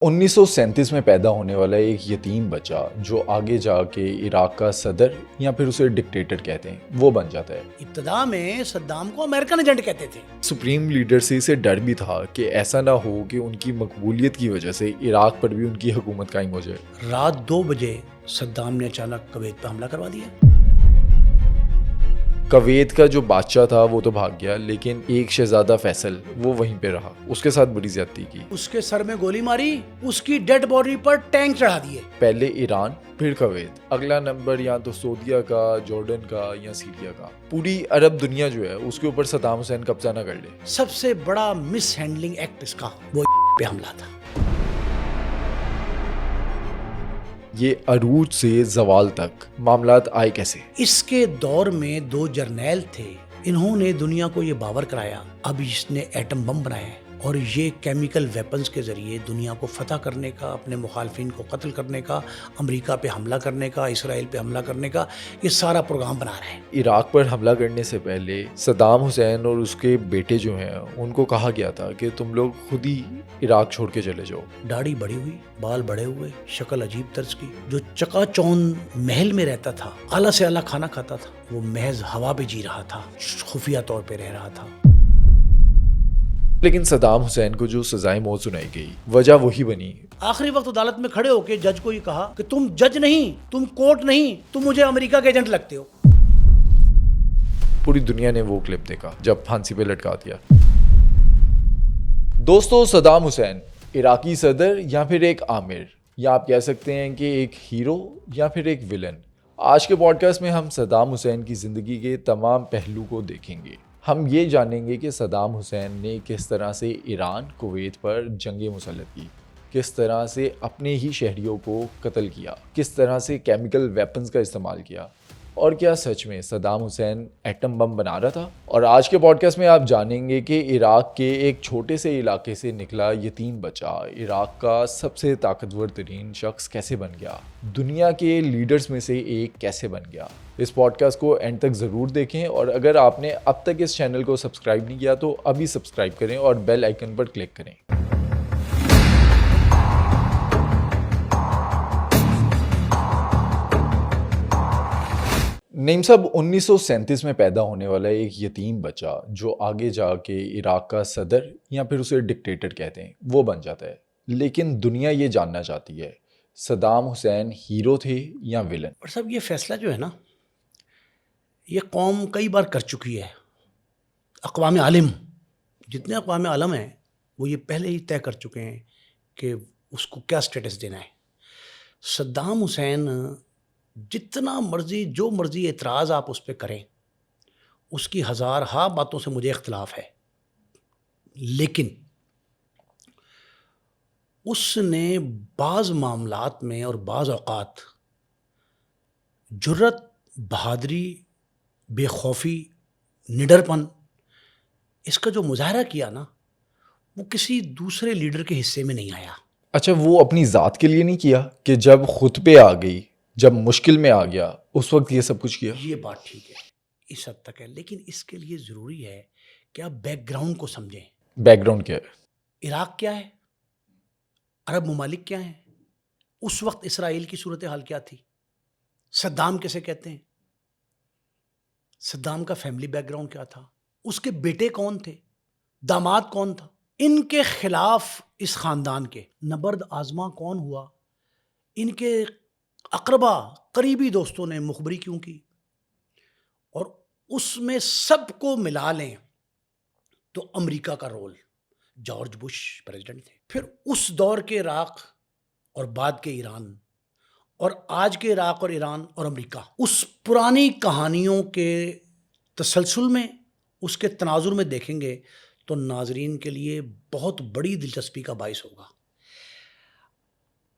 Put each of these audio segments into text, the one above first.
1937 میں پیدا ہونے والا ایک یتیم بچہ جو آگے جا کے عراق کا صدر یا پھر اسے ڈکٹیٹر کہتے ہیں وہ بن جاتا ہے۔ ابتدا میں صدام کو امریکن ایجنٹ کہتے تھے۔ سپریم لیڈر سے اسے ڈر بھی تھا کہ ایسا نہ ہو کہ ان کی مقبولیت کی وجہ سے عراق پر بھی ان کی حکومت قائم ہو جائے۔ رات 2 بجے صدام نے اچانک کویت پہ حملہ کروا دیا۔ کویت کا جو بادشاہ تھا وہ تو بھاگ گیا، لیکن ایک شہزادہ فیصل وہ وہیں پہ رہا، اس کے ساتھ بڑی زیادتی کی۔ اس کے سر میں گولی ماری، اس کی ڈیڈ باڈی پر ٹینک چڑھا دیے۔ پہلے ایران پھر کویت، اگلا نمبر یا تو سعودیہ کا، جارڈن کا یا سیریا کا۔ پوری عرب دنیا جو ہے اس کے اوپر صدام حسین قبضہ نہ کر لے۔ سب سے بڑا مس ہینڈلنگ ایکٹ اس کا وہ پہ حملہ تھا۔ یہ عروج سے زوال تک معاملات آئے کیسے؟ اس کے دور میں 2 جرنیل تھے، انہوں نے دنیا کو یہ باور کرایا اب اس نے ایٹم بم بنایا ہے اور یہ کیمیکل ویپنز کے ذریعے دنیا کو فتح کرنے کا، اپنے مخالفین کو قتل کرنے کا، امریکہ پہ حملہ کرنے کا، اسرائیل پہ حملہ کرنے کا یہ سارا پروگرام بنا رہے ہیں۔ عراق پر حملہ کرنے سے پہلے صدام حسین اور اس کے بیٹے جو ہیں ان کو کہا گیا تھا کہ تم لوگ خود ہی عراق چھوڑ کے چلے جاؤ۔ داڑھی بڑی ہوئی، بال بڑے ہوئے، شکل عجیب طرز کی، جو چکا چون محل میں رہتا تھا، اعلیٰ سے اعلیٰ کھانا کھاتا تھا، وہ محض ہوا پہ جی رہا تھا، خفیہ طور پہ رہ رہا تھا۔ لیکن صدام حسین کو جو سزائے موت سنائی گئی وجہ وہی بنی۔ آخری وقت عدالت میں کھڑے ہو کے جج کو یہ کہا کہ تم جج نہیں، تم کورٹ نہیں، تم مجھے امریکہ کے ایجنٹ لگتے ہو۔ پوری دنیا نے وہ کلپ دیکھا جب پھانسی پہ لٹکا دیا۔ دوستو، صدام حسین عراقی صدر یا پھر ایک آمر، یا آپ کہہ سکتے ہیں کہ ایک ہیرو یا پھر ایک ویلن۔ آج کے پوڈ کاسٹ میں ہم صدام حسین کی زندگی کے تمام پہلو کو دیکھیں گے۔ ہم یہ جانیں گے کہ صدام حسین نے کس طرح سے ایران کویت پر جنگیں مسلط کی، کس طرح سے اپنے ہی شہریوں کو قتل کیا، کس طرح سے کیمیکل ویپنز کا استعمال کیا، اور کیا سچ میں صدام حسین ایٹم بم بنا رہا تھا۔ اور آج کے پوڈ کاسٹ میں آپ جانیں گے کہ عراق کے ایک چھوٹے سے علاقے سے نکلا یتیم بچہ عراق کا سب سے طاقتور ترین شخص کیسے بن گیا، دنیا کے لیڈرز میں سے ایک کیسے بن گیا۔ اس پوڈ کاسٹ کو اینڈ تک ضرور دیکھیں، اور اگر آپ نے اب تک اس چینل کو سبسکرائب نہیں کیا تو ابھی سبسکرائب کریں اور بیل آئیکن پر کلک کریں۔ نعیم صاحب، 1937 میں پیدا ہونے والا ایک یتیم بچہ جو آگے جا کے عراق کا صدر یا پھر اسے ڈکٹیٹر کہتے ہیں وہ بن جاتا ہے، لیکن دنیا یہ جاننا چاہتی ہے صدام حسین ہیرو تھے یا ویلن۔ اور صاحب یہ فیصلہ جو ہے نا، یہ قوم کئی بار کر چکی ہے۔ اقوام عالم، جتنے اقوام عالم ہیں وہ یہ پہلے ہی طے کر چکے ہیں کہ اس کو کیا سٹیٹس دینا ہے۔ صدام حسین جتنا مرضی جو مرضی اعتراض آپ اس پہ کریں، اس کی ہزارہا باتوں سے مجھے اختلاف ہے، لیکن اس نے بعض معاملات میں اور بعض اوقات جرت، بہادری، بے خوفی، نڈر پن، اس کا جو مظاہرہ کیا نا، وہ کسی دوسرے لیڈر کے حصے میں نہیں آیا۔ اچھا، وہ اپنی ذات کے لیے نہیں کیا کہ جب خود پہ آ گئی، جب مشکل میں آ گیا اس وقت یہ سب کچھ کیا؟ یہ بات ٹھیک ہے، اس حد تک ہے، لیکن اس کے لیے ضروری ہے کہ آپ بیک گراؤنڈ کو سمجھیں۔ بیک گراؤنڈ کیا ہے؟ عراق کیا ہے؟ عرب ممالک کیا ہیں؟ اس وقت اسرائیل کی صورتحال کیا تھی؟ صدام کیسے کہتے ہیں؟ صدام کا فیملی بیک گراؤنڈ کیا تھا؟ اس کے بیٹے کون تھے؟ داماد کون تھا؟ ان کے خلاف اس خاندان کے نبرد آزما کون ہوا؟ ان کے اقربا قریبی دوستوں نے مخبری کیوں کی؟ اور اس میں سب کو ملا لیں تو امریکہ کا رول، جارج بش پریزیڈنٹ تھے، پھر اس دور کے عراق اور بعد کے ایران، اور آج کے عراق اور ایران اور امریکہ، اس پرانی کہانیوں کے تسلسل میں، اس کے تناظر میں دیکھیں گے تو ناظرین کے لیے بہت بڑی دلچسپی کا باعث ہوگا۔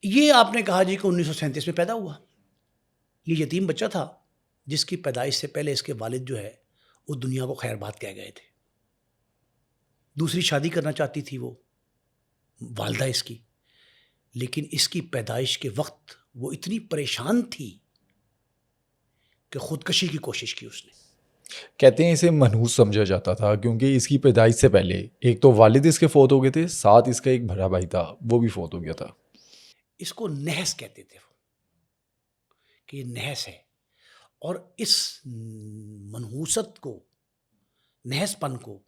یہ آپ نے کہا جی کہ 1937 میں پیدا ہوا، یہ یتیم بچہ تھا جس کی پیدائش سے پہلے اس کے والد جو ہے وہ دنیا کو خیر بات کہہ گئے تھے۔ دوسری شادی کرنا چاہتی تھی وہ والدہ اس کی، لیکن اس کی پیدائش کے وقت وہ اتنی پریشان تھی کہ خودکشی کی کوشش کی اس نے۔ کہتے ہیں اسے منحوس سمجھا جاتا تھا کیونکہ اس کی پیدائش سے پہلے ایک تو والد اس کے فوت ہو گئے تھے، ساتھ اس کا ایک بڑا بھائی تھا وہ بھی فوت ہو گیا تھا۔ اس کو نحس کہتے تھے وہ، کہ یہ نحس ہے، اور اس منحوست کو، نحس پن کو،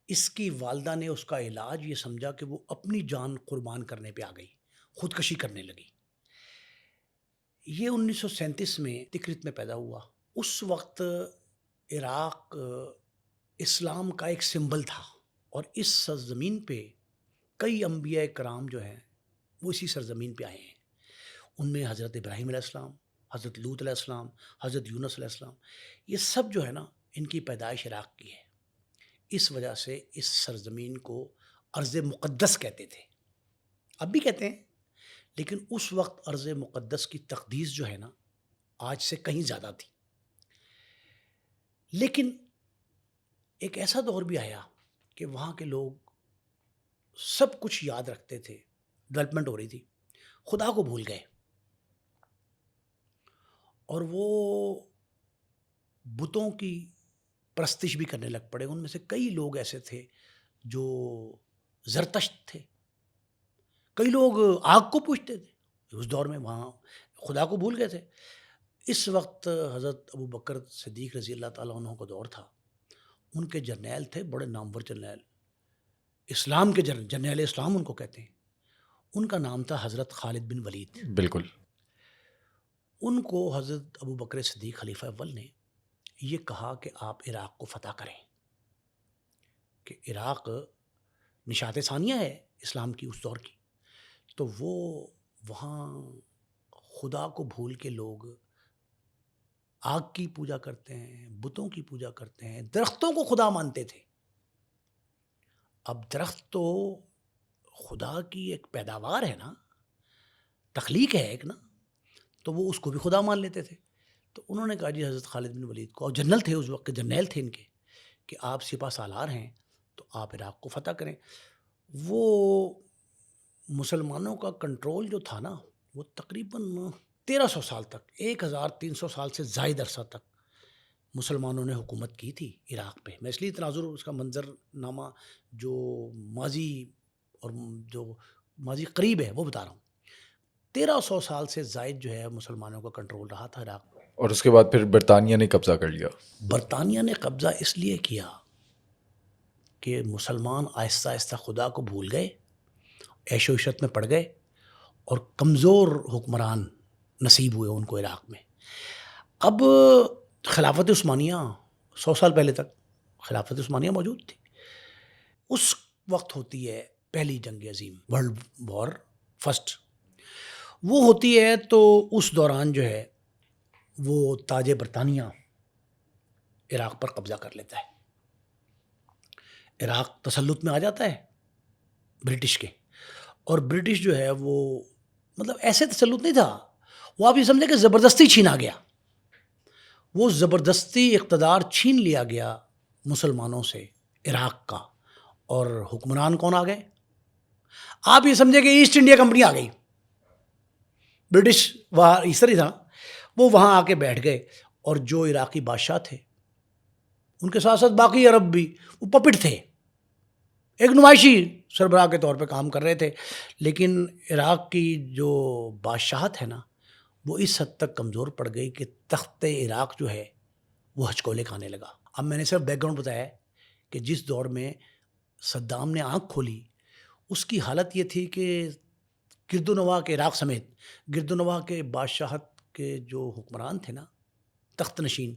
اس کی والدہ نے اس کا علاج یہ سمجھا کہ وہ اپنی جان قربان کرنے پہ آ گئی، خودکشی کرنے لگی۔ یہ 1937 میں تکرت میں پیدا ہوا۔ اس وقت عراق اسلام کا ایک سمبل تھا، اور اس سرزمین پہ کئی انبیاء کرام جو ہیں وہ اسی سرزمین پہ آئے ہیں۔ ان میں حضرت ابراہیم علیہ السلام، حضرت لوط علیہ السلام، حضرت یونس علیہ السلام، یہ سب جو ہے نا ان کی پیدائش عراق کی ہے۔ اس وجہ سے اس سرزمین کو ارض مقدس کہتے تھے، اب بھی کہتے ہیں، لیکن اس وقت ارض مقدس کی تقدیس جو ہے نا آج سے کہیں زیادہ تھی۔ لیکن ایک ایسا دور بھی آیا کہ وہاں کے لوگ سب کچھ یاد رکھتے تھے، ڈیولپمنٹ ہو رہی تھی، خدا کو بھول گئے، اور وہ بتوں کی پرستش بھی کرنے لگ پڑے۔ ان میں سے کئی لوگ ایسے تھے جو زرتشت تھے، کئی لوگ آگ کو پوجتے تھے اس دور میں، وہاں خدا کو بھول گئے تھے۔ اس وقت حضرت ابو بکر صدیق رضی اللہ تعالیٰ عنہ کا دور تھا۔ ان کے جرنیل تھے، بڑے نامور جرنیل، اسلام کے جرنیل اسلام ان کو کہتے ہیں۔ ان کا نام تھا حضرت خالد بن ولید۔ بالکل۔ ان کو حضرت ابو بکر صدیق خلیفہ اول نے یہ کہا کہ آپ عراق کو فتح کریں، کہ عراق نشاط ثانیہ ہے اسلام کی اس دور کی، تو وہ وہاں خدا کو بھول کے لوگ آگ کی پوجا کرتے ہیں، بتوں کی پوجا کرتے ہیں، درختوں کو خدا مانتے تھے۔ اب درخت تو خدا کی ایک پیداوار ہے نا، تخلیق ہے ایک نا، تو وہ اس کو بھی خدا مان لیتے تھے۔ تو انہوں نے کہا جی حضرت خالد بن ولید کو، اور جنرل تھے اس وقت کے، جرنیل تھے ان کے، کہ آپ سپہ سالار ہیں تو آپ عراق کو فتح کریں۔ وہ مسلمانوں کا کنٹرول جو تھا نا وہ تقریباً 1300 سال تک، 1300 سال سے زائد عرصہ تک مسلمانوں نے حکومت کی تھی عراق پہ۔ میں اس لیے تناظر اس کا منظر نامہ جو ماضی اور جو ماضی قریب ہے وہ بتا رہا ہوں۔ 1300 سال سے زائد جو ہے مسلمانوں کا کنٹرول رہا تھا عراق پہ۔ اور اس کے بعد پھر برطانیہ نے قبضہ کر لیا۔ برطانیہ نے قبضہ اس لیے کیا کہ مسلمان آہستہ آہستہ خدا کو بھول گئے، عیش و عشرت میں پڑ گئے، اور کمزور حکمران نصیب ہوئے ان کو عراق میں۔ اب خلافت عثمانیہ 100 سال پہلے تک خلافت عثمانیہ موجود تھی۔ اس وقت ہوتی ہے پہلی جنگ عظیم، ورلڈ وار فرسٹ، وہ ہوتی ہے، تو اس دوران جو ہے وہ تاج برطانیہ عراق پر قبضہ کر لیتا ہے۔ عراق تسلط میں آ جاتا ہے برٹش کے، اور برٹش جو ہے وہ مطلب ایسے تسلط نہیں تھا، وہ آپ یہ سمجھیں کہ زبردستی چھینا گیا، وہ زبردستی اقتدار چھین لیا گیا مسلمانوں سے عراق کا۔ اور حکمران کون آ گئے؟ آپ یہ سمجھیں کہ ایسٹ انڈیا کمپنی آ گئی، برٹش وہاں اس طرح تھا، وہ وہاں آ کے بیٹھ گئے، اور جو عراقی بادشاہ تھے ان کے ساتھ ساتھ باقی عرب بھی وہ پپٹ تھے، ایک نمائشی سربراہ کے طور پہ کام کر رہے تھے۔ لیکن عراق کی جو بادشاہت ہے نا وہ اس حد تک کمزور پڑ گئی کہ تخت عراق جو ہے وہ ہچکولے کھانے لگا۔ اب میں نے صرف بیک گراؤنڈ بتایا ہے کہ جس دور میں صدام نے آنکھ کھولی اس کی حالت یہ تھی کہ گرد و نواح کے عراق سمیت گرد و نواح کے بادشاہت کے جو حکمران تھے نا، تخت نشین،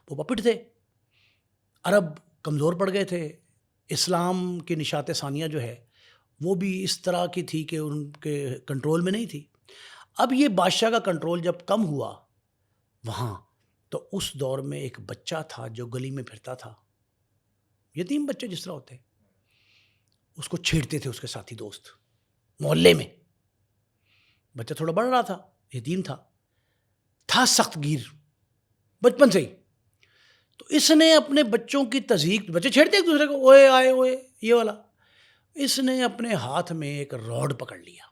وہ پپٹ تھے، عرب کمزور پڑ گئے تھے، اسلام کی نشاط ثانیہ جو ہے وہ بھی اس طرح کی تھی کہ ان کے کنٹرول میں نہیں تھی۔ اب یہ بادشاہ کا کنٹرول جب کم ہوا وہاں، تو اس دور میں ایک بچہ تھا جو گلی میں پھرتا تھا، یتیم بچے جس طرح ہوتے، اس کو چھیڑتے تھے اس کے ساتھی دوست محلے میں۔ بچہ تھوڑا بڑھ رہا تھا، یتیم تھا سخت گیر بچپن سے ہی، تو اس نے اپنے بچوں کی تضحیک، بچے چھیڑتے ایک دوسرے کو، اوئے آئے اوئے یہ والا، اس نے اپنے ہاتھ میں ایک راڈ پکڑ لیا،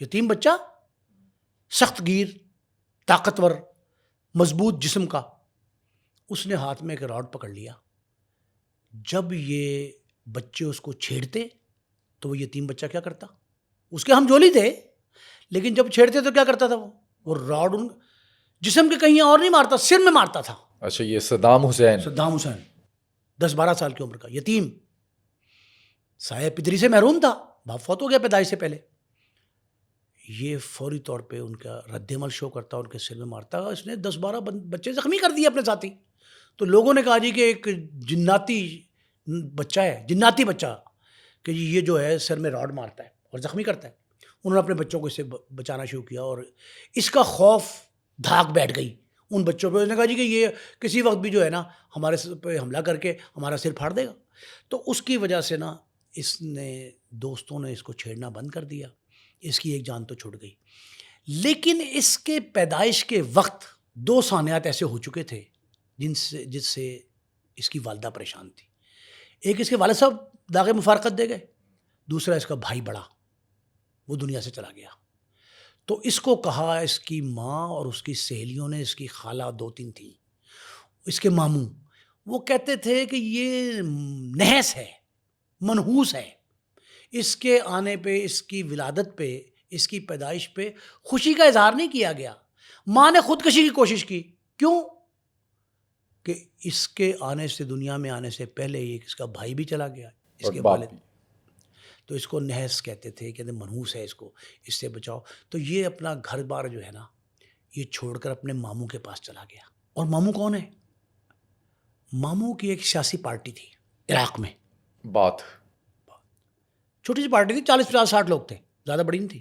یتیم بچہ سخت گیر، طاقتور، مضبوط جسم کا، اس نے ہاتھ میں ایک راڈ پکڑ لیا. جب یہ بچے اس کو چھیڑتے تو وہ یتیم بچہ کیا کرتا؟ اس کے ہم جولی تھے, لیکن جب چھیڑتے تو کیا کرتا تھا؟ وہ راڈ ان جسم کے کہیں اور نہیں مارتا, سر میں مارتا تھا. اچھا, یہ صدام حسین 10-12 سال کی عمر کا یتیم, سایہ پدری سے محروم تھا, باپ فوت ہو گیا پیدائش سے پہلے. یہ فوری طور پہ ان کا رد عمل شو کرتا, ان کے سر میں مارتا. اس نے 10-12 بچے زخمی کر دیے اپنے ساتھی. تو لوگوں نے کہا جی کہ ایک جناتی بچہ ہے, جناتی بچہ, کہ جی یہ جو ہے سر میں راڈ مارتا ہے اور زخمی کرتا ہے. انہوں نے اپنے بچوں کو اس سے بچانا شروع کیا, اور اس کا خوف دھاک بیٹھ گئی ان بچوں پہ. اس نے کہا جی کہ یہ کسی وقت بھی جو ہے نا ہمارے پہ حملہ کر کے ہمارا سر پھاڑ دے گا. تو اس کی وجہ سے نا اس نے دوستوں نے اس کو چھیڑنا بند کر دیا. اس کی ایک جان تو چھوٹ گئی. لیکن اس کے پیدائش کے وقت 2 سانحات ایسے ہو چکے تھے جس سے اس کی والدہ پریشان تھی. ایک اس کے والد صاحب داغ مفارقت دے گئے, دوسرا اس کا بھائی بڑا وہ دنیا سے چلا گیا. تو اس کو کہا, اس کی ماں اور اس کی سہیلیوں نے, اس کی خالہ 2-3 تھیں, اس کے ماموں, وہ کہتے تھے کہ یہ نحس ہے, منحوس ہے. اس کے آنے پہ, اس کی ولادت پہ, اس کی پیدائش پہ خوشی کا اظہار نہیں کیا گیا. ماں نے خودکشی کی کوشش کی. کیوں؟ کہ اس کے آنے سے, دنیا میں آنے سے پہلے ہی اس کا بھائی بھی چلا گیا, اس کے والد. تو اس کو نحس کہتے تھے, کہتے منحوس ہے, اس کو اس سے بچاؤ. تو یہ اپنا گھر بار جو ہے نا یہ چھوڑ کر اپنے ماموں کے پاس چلا گیا. اور ماموں کون ہے؟ ماموں کی ایک سیاسی پارٹی تھی عراق میں. بات چھوٹی سی پارٹی تھی, 40-50-60 لوگ تھے, زیادہ بڑی نہیں تھی.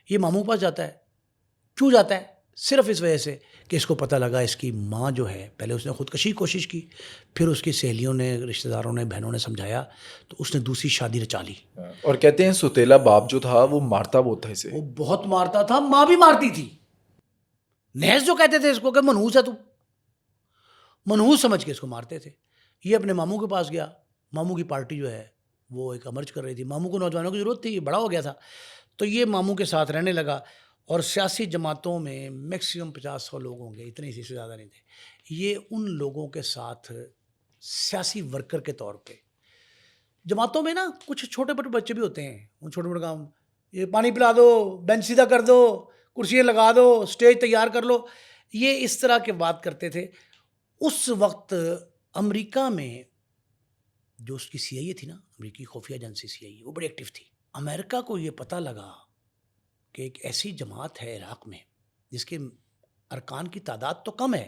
یہ ماموں کے پاس جاتا ہے. کیوں جاتا ہے؟ صرف اس وجہ سے کہ اس کو پتہ لگا اس کی ماں جو ہے, پہلے اس نے خودکشی کی کوشش کی, پھر اس کی سہیلیوں نے, رشتہ داروں نے, بہنوں نے سمجھایا, تو اس نے دوسری شادی رچا لی. اور کہتے ہیں سوتیلا باپ جو تھا وہ مارتا بہت تھا اسے. وہ بہت مارتا تھا, ماں بھی مارتی تھی. نحس جو کہتے تھے اس کو کہ منحوس ہے تو, منحوس سمجھ کے اس کو مارتے تھے. یہ اپنے ماموں کے پاس گیا. ماموں کی پارٹی جو ہے وہ ایک امرج کر رہی تھی. ماموں کو نوجوانوں کی ضرورت تھی, یہ بڑا ہو گیا تھا, تو یہ ماموں کے ساتھ رہنے لگا. اور سیاسی جماعتوں میں میکسیمم 50-100 لوگ ہوں گے, اتنے سے زیادہ نہیں تھے. یہ ان لوگوں کے ساتھ سیاسی ورکر کے طور پہ, جماعتوں میں نا کچھ چھوٹے موٹے بچے بھی ہوتے ہیں, ان چھوٹے موٹے کام, یہ پانی پلا دو, بینچ سیدھا کر دو, کرسیاں لگا دو, اسٹیج تیار کر لو, یہ اس طرح کے بات کرتے تھے. اس وقت امریکہ میں جو اس کی CIA تھی نا, امریکی خفیہ ایجنسی CIA, وہ بڑی ایکٹیو تھی. امریکہ کو یہ پتہ لگا کہ ایک ایسی جماعت ہے عراق میں جس کے ارکان کی تعداد تو کم ہے,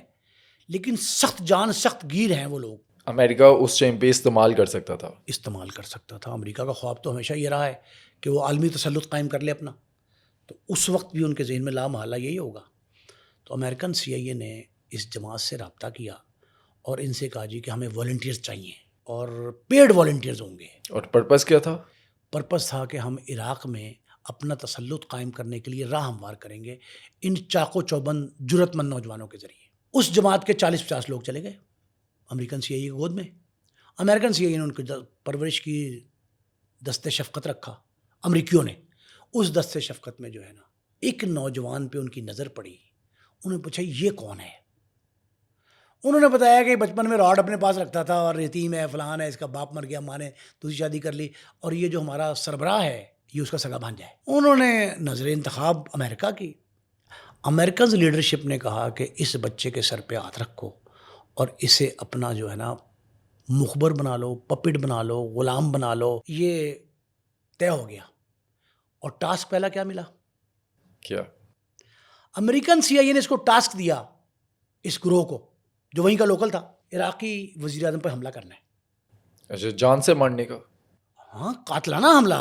لیکن سخت جان سخت گیر ہیں وہ لوگ. امریکہ اس ٹائم پہ استعمال کر سکتا تھا. امریکہ کا خواب تو ہمیشہ یہ رہا ہے کہ وہ عالمی تسلط قائم کر لے اپنا. تو اس وقت بھی ان کے ذہن میں لامحالہ یہی ہوگا. تو امریکن CIA نے اس جماعت سے رابطہ کیا اور ان سے کہا جی کہ ہمیں والنٹیئرز چاہیے, اور پیڈ والنٹیئرز ہوں گے. اور پرپس کیا تھا؟ پرپس تھا کہ ہم عراق میں اپنا تسلط قائم کرنے کے لیے راہ ہموار کریں گے ان چاق و چوبند جرأت مند نوجوانوں کے ذریعے. اس جماعت کے 40-50 لوگ چلے گئے امریکن CIA کی گود میں. امریکن CIA نے ان کی پرورش کی, دست شفقت رکھا. امریکیوں نے اس دست شفقت میں جو ہے نا ایک نوجوان پہ ان کی نظر پڑی. انہوں نے پوچھا یہ کون ہے؟ انہوں نے بتایا کہ بچپن میں راڈ اپنے پاس رکھتا تھا اور یتیم ہے, فلان ہے, اس کا باپ مر گیا, ماں نے دوسری شادی کر لی, اور یہ جو ہمارا سربراہ ہے یہ اس کا سگا بھانجا ہے. انہوں نے نظر انتخاب امریکہ کی. امریکنز لیڈرشپ نے کہا کہ اس بچے کے سر پہ ہاتھ رکھو اور اسے اپنا جو ہے نا مخبر بنا لو, پپٹ بنا لو, غلام بنا لو. یہ طے ہو گیا. اور ٹاسک پہلا کیا ملا؟ کیا؟ امریکن CIA نے اس کو ٹاسک دیا, اس گروہ کو جو وہیں کا لوکل تھا, عراقی وزیر اعظم پر حملہ کرنا ہے. اچھا, جان سے مارنے کا؟ ہاں, قاتلانہ حملہ.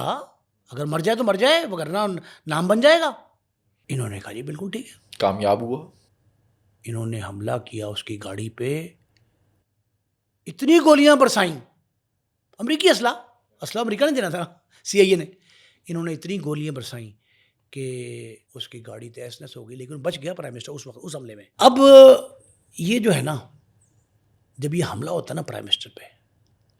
اگر مر جائے تو مر جائے, وگرنہ نام بن جائے گا. انہوں نے کہا جی بالکل ٹھیک ہے. کامیاب ہوا. انہوں نے حملہ کیا اس کی گاڑی پہ, اتنی گولیاں برسائیں. امریکی اسلحہ امریکہ نے دینا تھا, CIA نے. انہوں نے اتنی گولیاں برسائیں کہ اس کی گاڑی تہس نہس ہو گئی, لیکن بچ گیا پرائم منسٹر اس وقت اس حملے میں. اب یہ جو ہے نا, جب یہ حملہ ہوتا ہے نا پرائم منسٹر پہ,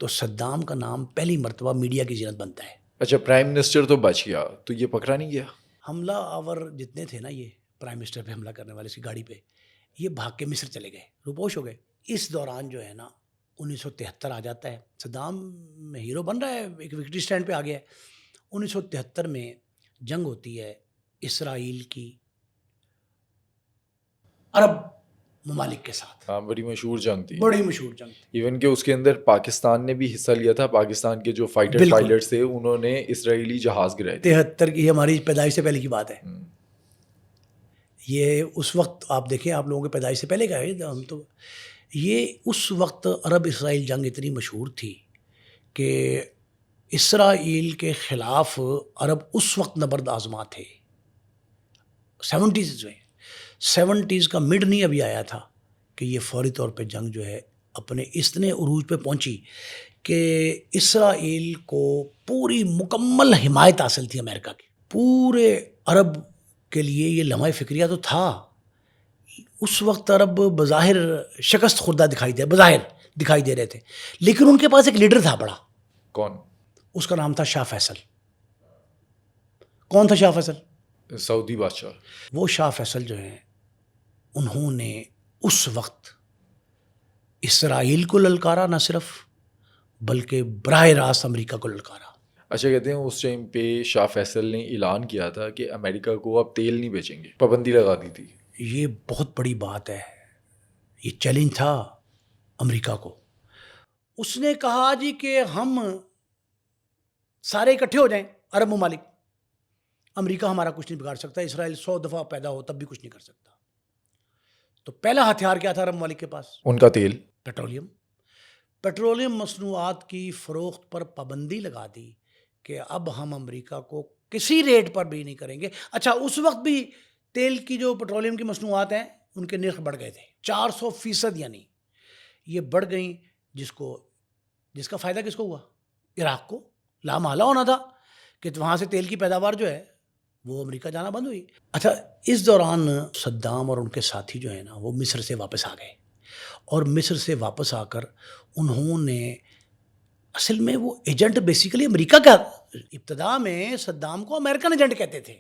تو صدام کا نام پہلی مرتبہ میڈیا کی زینت بنتا ہے. اچھا, پرائم منسٹر تو بچ گیا, تو یہ پکڑا نہیں گیا؟ حملہ آور جتنے تھے نا یہ پرائم منسٹر پہ حملہ کرنے والے, اس کی گاڑی پہ, یہ بھاگ کے مصر چلے گئے, روپوش ہو گئے. اس دوران جو ہے نا 1973 آ جاتا ہے. صدام ہیرو بن رہا ہے, ایک وکٹری سٹینڈ پہ آ گیا ہے. 1973 میں جنگ ہوتی ہے اسرائیل کی عرب ممالک کے ساتھ. ہاں, بڑی مشہور جنگ تھی, بڑی مشہور جنگ تھی. ایون کہ اس کے اندر پاکستان نے بھی حصہ لیا تھا. پاکستان کے جو فائٹر بالکل. پائلٹس تھے انہوں نے اسرائیلی جہاز گرائے تھے. 73 کی ہماری پیدائش سے پہلے کی بات ہے. یہ اس وقت آپ دیکھیں, آپ لوگوں کے پیدائش سے پہلے کا ہے ہم تو. یہ اس وقت عرب اسرائیل جنگ اتنی مشہور تھی کہ اسرائیل کے خلاف عرب اس وقت نبرد آزما تھے. 70s میں 70s کا مڈ نہیں ابھی آیا تھا کہ یہ فوری طور پہ جنگ جو ہے اپنے اتنے عروج پہ پہنچی کہ اسرائیل کو پوری مکمل حمایت حاصل تھی امریکہ کی. پورے عرب کے لیے یہ لمحہ فکریہ تو تھا. اس وقت عرب بظاہر شکست خوردہ دکھائی دے رہے تھے, لیکن ان کے پاس ایک لیڈر تھا بڑا. کون؟ اس کا نام تھا شاہ فیصل. کون تھا شاہ فیصل؟ سعودی بادشاہ. وہ شاہ فیصل جو ہیں انہوں نے اس وقت اسرائیل کو للکارا, نہ صرف بلکہ براہ راست امریکہ کو للکارا. اچھا, کہتے ہیں اس ٹائم پہ شاہ فیصل نے اعلان کیا تھا کہ امریکہ کو اب تیل نہیں بیچیں گے, پابندی لگا دی تھی. یہ بہت بڑی بات ہے. یہ چیلنج تھا امریکہ کو. اس نے کہا جی کہ ہم سارے اکٹھے ہو جائیں عرب ممالک, امریکہ ہمارا کچھ نہیں بگاڑ سکتا. اسرائیل 100 دفعہ پیدا ہو تب بھی کچھ نہیں کر سکتا. تو پہلا ہتھیار کیا تھا عرب ممالک کے پاس؟ ان کا تیل, پیٹرولیم مصنوعات کی فروخت پر پابندی لگا دی کہ اب ہم امریکہ کو کسی ریٹ پر بھی نہیں کریں گے. اچھا, اس وقت بھی تیل کی جو پیٹرولیم کی مصنوعات ہیں ان کے نرخ بڑھ گئے تھے 400%, یعنی یہ بڑھ گئیں, جس کا فائدہ کس کو ہوا؟ عراق کو. لامحالہ ہونا تھا کہ وہاں سے تیل کی پیداوار جو ہے وہ امریکہ جانا بند ہوئی. اچھا, اس دوران صدام اور ان کے ساتھی جو ہیں نا وہ مصر سے واپس آ گئے, اور مصر سے واپس آ کر انہوں نے اصل میں وہ ایجنٹ بیسیکلی امریکہ کا, ابتدا میں صدام کو امریکن ایجنٹ کہتے تھے,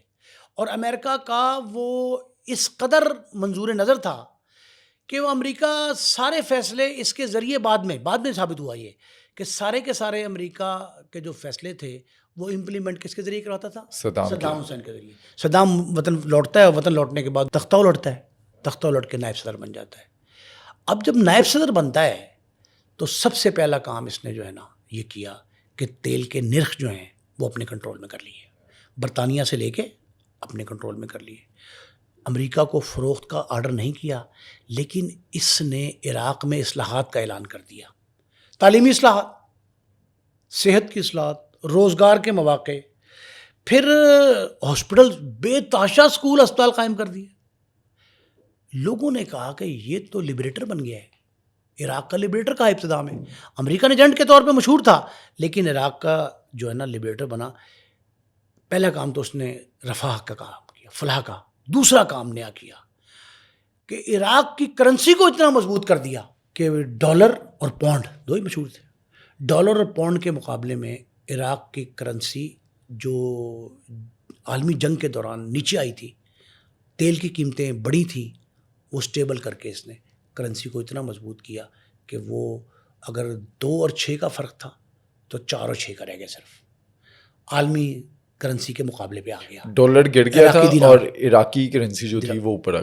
اور امریکہ کا وہ اس قدر منظور نظر تھا کہ وہ امریکہ سارے فیصلے اس کے ذریعے بعد میں ثابت ہوا یہ کہ سارے کے سارے امریکہ کے جو فیصلے تھے وہ امپلیمنٹ کس کے ذریعے کرواتا تھا؟ صدام حسین کے ذریعے. صدام وطن لوٹتا ہے, وطن لوٹنے کے بعد تختہ الٹتا ہے, تختہ الٹ کے نائب صدر بن جاتا ہے. اب جب نائب صدر بنتا ہے تو سب سے پہلا کام اس نے جو ہے نا یہ کیا کہ تیل کے نرخ جو ہیں وہ اپنے کنٹرول میں کر لیے. برطانیہ سے لے کے اپنے کنٹرول میں کر لیے. امریکہ کو فروخت کا آرڈر نہیں کیا, لیکن اس نے عراق میں اصلاحات کا اعلان کر دیا. تعلیمی اصلاحات, صحت کی اصلاحات, روزگار کے مواقع, پھر ہاسپٹل, بے تحاشا اسکول اسپتال قائم کر دیے. لوگوں نے کہا کہ یہ تو لبریٹر بن گیا ہے. عراق کا لبریٹر کہا ابتدا میں, امریکن ایجنٹ کے طور پہ مشہور تھا, لیکن عراق کا جو ہے نا لبریٹر بنا. پہلا کام تو اس نے رفاہ کا کام کیا, فلاح کا. دوسرا کام نیا کیا کہ عراق کی کرنسی کو اتنا مضبوط کر دیا کہ ڈالر اور پاؤنڈ دو ہی مشہور تھے. ڈالر اور پاؤنڈ کے مقابلے میں عراق کی کرنسی جو عالمی جنگ کے دوران نیچے آئی تھی, تیل کی قیمتیں بڑی تھیں, وہ سٹیبل کر کے اس نے کرنسی کو اتنا مضبوط کیا کہ وہ اگر 2 اور 6 کا فرق تھا تو 4 اور 6 کا رہ گیا. صرف عالمی کرنسی کے مقابلے پہ آ گیا. ڈالر گر گیا تھا اور عراقی کرنسی جو تھی وہ اوپر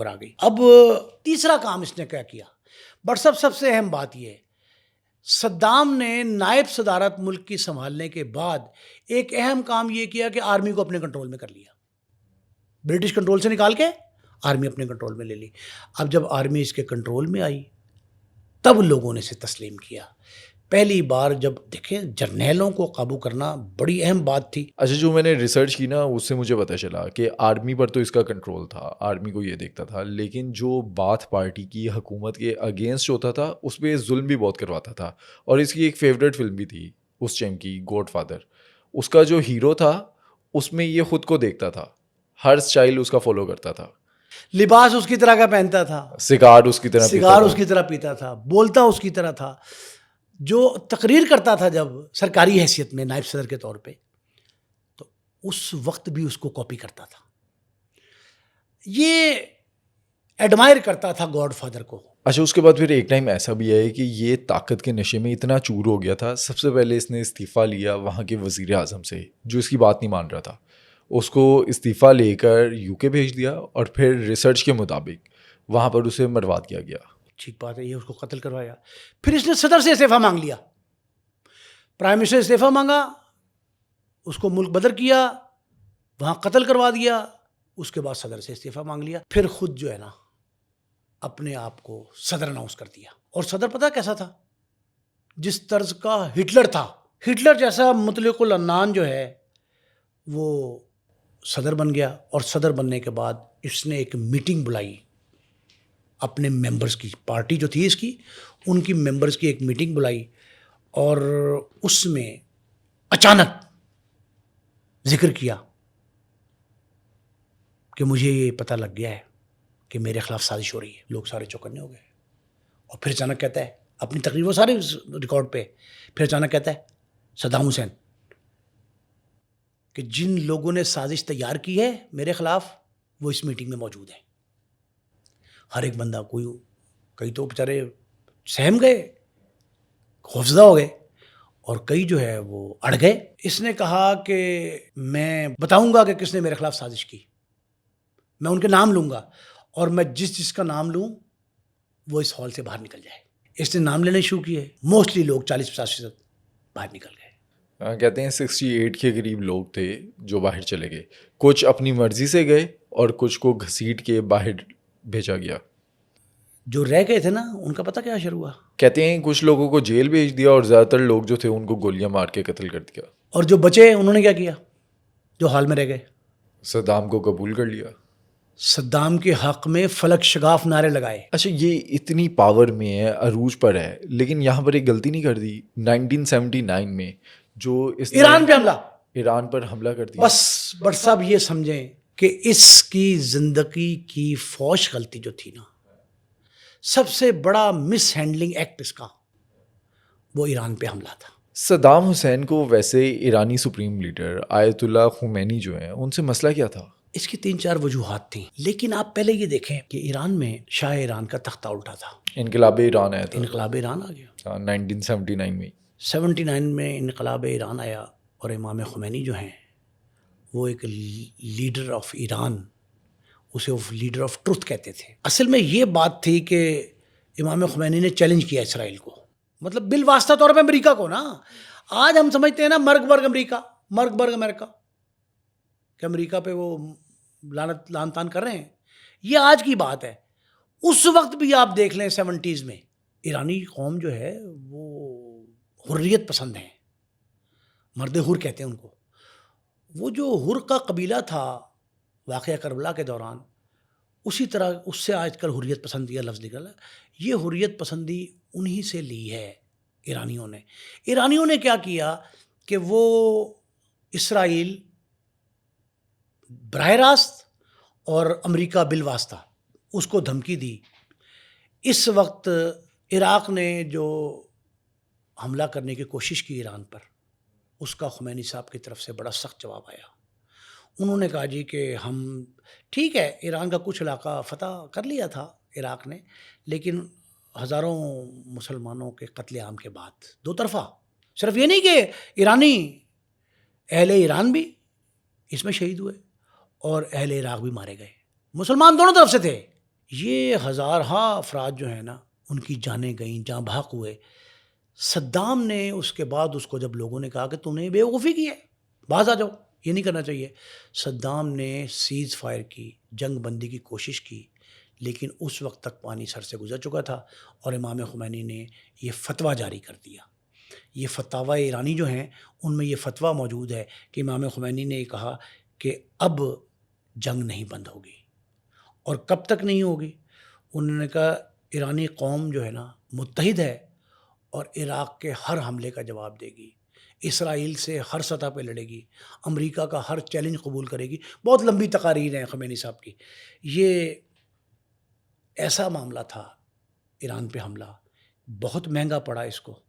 آ گئی. اب تیسرا کام اس نے کیا کیا, بٹ سب سے اہم بات یہ ہے, صدام نے نائب صدارت ملک کی سنبھالنے کے بعد ایک اہم کام یہ کیا کہ آرمی کو اپنے کنٹرول میں کر لیا. برٹش کنٹرول سے نکال کے آرمی اپنے کنٹرول میں لے لی. اب جب آرمی اس کے کنٹرول میں آئی تب لوگوں نے اسے تسلیم کیا. پہلی بار جب دیکھیں جرنیلوں کو قابو کرنا بڑی اہم بات تھی. اچھا, جو میں نے ریسرچ کی نا اس سے مجھے پتہ چلا کہ آرمی پر تو اس کا کنٹرول تھا, آرمی کو یہ دیکھتا تھا, لیکن جو باتھ پارٹی کی حکومت کے اگینسٹ ہوتا تھا اس پہ ظلم بھی بہت کرواتا تھا. اور اس کی ایک فیوریٹ فلم بھی تھی اس ٹائم کی, گوڈ فادر. اس کا جو ہیرو تھا اس میں یہ خود کو دیکھتا تھا, ہر اسٹائل اس کا فالو کرتا تھا, لباس اس کی طرح کا پہنتا تھا, سگار اس کی طرح پیتا تھا, بولتا اس کی طرح تھا, جو تقریر کرتا تھا جب سرکاری حیثیت میں نائب صدر کے طور پہ, تو اس وقت بھی اس کو کاپی کرتا تھا. یہ ایڈمائر کرتا تھا گاڈ فادر کو, اچھا اس کے بعد پھر ایک ٹائم ایسا بھی ہے کہ یہ طاقت کے نشے میں اتنا چور ہو گیا تھا, سب سے پہلے اس نے استعفیٰ لیا وہاں کے وزیر اعظم سے جو اس کی بات نہیں مان رہا تھا, اس کو استعفیٰ لے کر یو کے بھیج دیا اور پھر ریسرچ کے مطابق وہاں پر اسے مروا دیا گیا. ٹھیک بات ہے, یہ اس کو قتل کروایا. پھر اس نے صدر سے استعفیٰ مانگ لیا, پرائم منسٹر استعفیٰ مانگا, اس کو ملک بدر کیا, وہاں قتل کروا دیا, اس کے بعد صدر سے استعفیٰ مانگ لیا, پھر خود جو ہے نا اپنے آپ کو صدر اناؤنس کر دیا. اور صدر پتہ کیسا تھا؟ جس طرز کا ہٹلر تھا, ہٹلر جیسا مطلق العنان جو ہے وہ صدر بن گیا. اور صدر بننے کے بعد اس نے ایک میٹنگ بلائی اپنے ممبرز کی, پارٹی جو تھی اس کی ان کی ممبرز کی ایک میٹنگ بلائی, اور اس میں اچانک ذکر کیا کہ مجھے یہ پتہ لگ گیا ہے کہ میرے خلاف سازش ہو رہی ہے. لوگ سارے چوکنے ہو گئے. اور پھر اچانک کہتا ہے اپنی تقریر, وہ سارے ریکارڈ پہ, پھر اچانک کہتا ہے صدام حسین کہ جن لوگوں نے سازش تیار کی ہے میرے خلاف وہ اس میٹنگ میں موجود ہیں. ہر ایک بندہ, کئی تو بیچارے سہم گئے, خوفزدہ ہو گئے, اور کئی جو ہے وہ اڑ گئے. اس نے کہا کہ میں بتاؤں گا کہ کس نے میرے خلاف سازش کی, میں ان کے نام لوں گا, اور میں جس کا نام لوں وہ اس ہال سے باہر نکل جائے. اس نے نام لینے شروع کیے, موسٹلی لوگ 40-50% باہر نکل گئے. کہتے ہیں 68 کے قریب لوگ تھے جو باہر چلے گئے, کچھ اپنی مرضی سے گئے اور کچھ کو گھسیٹ کے باہر بھیجا گیا. جو رہ گئے تھے نا ان کا پتہ کیا اشر ہوا؟ کہتے ہیں کچھ لوگوں کو جیل بھیج دیا اور زیادہ تر لوگ جو تھے ان کو گولیاں مار کے قتل کر دیا. اور جو بچے انہوں نے کیا کیا؟ جو حال میں رہ گئے صدام کو قبول کر لیا, صدام کے حق میں فلک شگاف نعرے لگائے. اچھا یہ اتنی پاور میں ہے, عروج پر ہے, لیکن یہاں پر ایک غلطی نہیں کر دی 1979 میں جو اس ایران پہ حملہ, ایران پر حملہ کر دیا. بس بٹ صاحب یہ سمجھیں کہ اس کی زندگی کی فوش غلطی جو تھی نا, سب سے بڑا مس ہینڈلنگ ایکٹ اس کا وہ ایران پہ حملہ تھا. صدام حسین کو ویسے ایرانی سپریم لیڈر آیت اللہ خمینی جو ہیں ان سے مسئلہ کیا تھا؟ اس کی 3-4 وجوہات تھیں, لیکن آپ پہلے یہ دیکھیں کہ ایران میں شاہ ایران کا تختہ الٹا تھا, انقلاب ایران آیا تھا, انقلاب ایران آ گیا 1979 میں. 79 میں انقلاب ایران آیا, اور امام خمینی جو ہیں وہ ایک لیڈر آف ایران, اسے لیڈر آف ٹروتھ کہتے تھے. اصل میں یہ بات تھی کہ امام خمینی نے چیلنج کیا اسرائیل کو, مطلب بالواسطہ طور پہ امریکہ کو نا. آج ہم سمجھتے ہیں نا مرگ برگ امریکہ, مرگ برگ امریکہ, کہ امریکہ پہ وہ لان تان کر رہے ہیں, یہ آج کی بات ہے. اس وقت بھی آپ دیکھ لیں 70s میں ایرانی قوم جو ہے وہ حریت پسند ہیں, مرد حر کہتے ہیں ان کو. وہ جو حر کا قبیلہ تھا واقعہ کربلا کے دوران, اسی طرح اس سے آج کل حریت پسندی کا لفظ نکلا. یہ حریت پسندی انہی سے لی ہے ایرانیوں نے. ایرانیوں نے کیا کیا کہ وہ اسرائیل براہ راست اور امریکہ بالواسطہ اس کو دھمکی دی. اس وقت عراق نے جو حملہ کرنے کی کوشش کی ایران پر, اس کا خمینی صاحب کی طرف سے بڑا سخت جواب آیا. انہوں نے کہا جی کہ ہم ٹھیک ہے ایران کا کچھ علاقہ فتح کر لیا تھا عراق نے, لیکن ہزاروں مسلمانوں کے قتل عام کے بعد دو طرفہ, صرف یہ نہیں کہ ایرانی, اہل ایران بھی اس میں شہید ہوئے اور اہل عراق بھی مارے گئے, مسلمان دونوں طرف سے تھے. یہ ہزارہ افراد جو ہیں نا ان کی جانیں گئیں, جاں بحق ہوئے. صدام نے اس کے بعد اس کو جب لوگوں نے کہا کہ تم نے بے وقوفی کی ہے, باز آ جاؤ, یہ نہیں کرنا چاہیے, صدام نے سیز فائر کی, جنگ بندی کی کوشش کی, لیکن اس وقت تک پانی سر سے گزر چکا تھا. اور امام خمینی نے یہ فتویٰ جاری کر دیا. یہ فتاوی ایرانی جو ہیں ان میں یہ فتویٰ موجود ہے کہ امام خمینی نے یہ کہا کہ اب جنگ نہیں بند ہوگی. اور کب تک نہیں ہوگی؟ انہوں نے کہا ایرانی قوم جو ہے نا متحد ہے اور عراق کے ہر حملے کا جواب دے گی, اسرائیل سے ہر سطح پہ لڑے گی, امریکہ کا ہر چیلنج قبول کرے گی. بہت لمبی تقاریر ہیں خمینی صاحب کی. یہ ایسا معاملہ تھا ایران پہ حملہ, بہت مہنگا پڑا اس کو.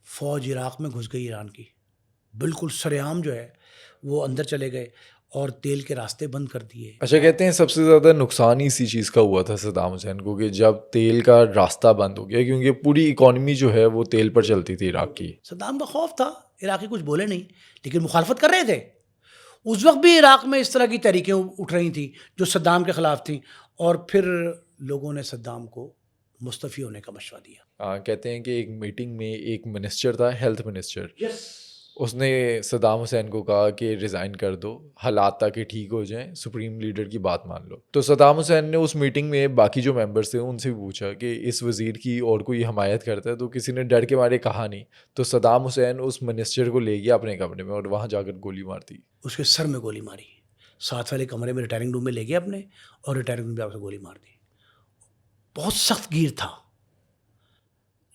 فوج عراق میں گھس گئی ایران کی, بالکل سرعام جو ہے وہ اندر چلے گئے, اور تیل کے راستے بند کر دیے. اچھا، کہتے ہیں سب سے زیادہ نقصان اسی چیز کا ہوا تھا صدام حسین کو کہ جب تیل کا راستہ بند ہو گیا، کیونکہ پوری اکانومی جو ہے وہ تیل پر چلتی تھی عراق کی. صدام کا خوف تھا، عراقی کچھ بولے نہیں لیکن مخالفت کر رہے تھے. اس وقت بھی عراق میں اس طرح کی تحریکیں اٹھ رہی تھیں جو صدام کے خلاف تھیں، اور پھر لوگوں نے صدام کو مستعفی ہونے کا مشورہ دیا. کہتے ہیں کہ ایک میٹنگ میں ایک منسٹر تھا، ہیلتھ منسٹر، اس نے صدام حسین کو کہا کہ ریزائن کر دو، حالات تاکہ ٹھیک ہو جائیں، سپریم لیڈر کی بات مان لو. تو صدام حسین نے اس میٹنگ میں باقی جو ممبرس تھے ان سے پوچھا کہ اس وزیر کی اور کوئی حمایت کرتا ہے، تو کسی نے ڈر کے مارے کہا نہیں. تو صدام حسین اس منسٹر کو لے گیا اپنے کمرے میں اور وہاں جا کر گولی مار دی. اس کے سر میں گولی ماری، ساتھ والے کمرے میں ریٹائرنگ روم میں لے گیا اپنے، اور ریٹائرنگ روم میں آپ سے گولی مار دی. بہت سخت گیر تھا.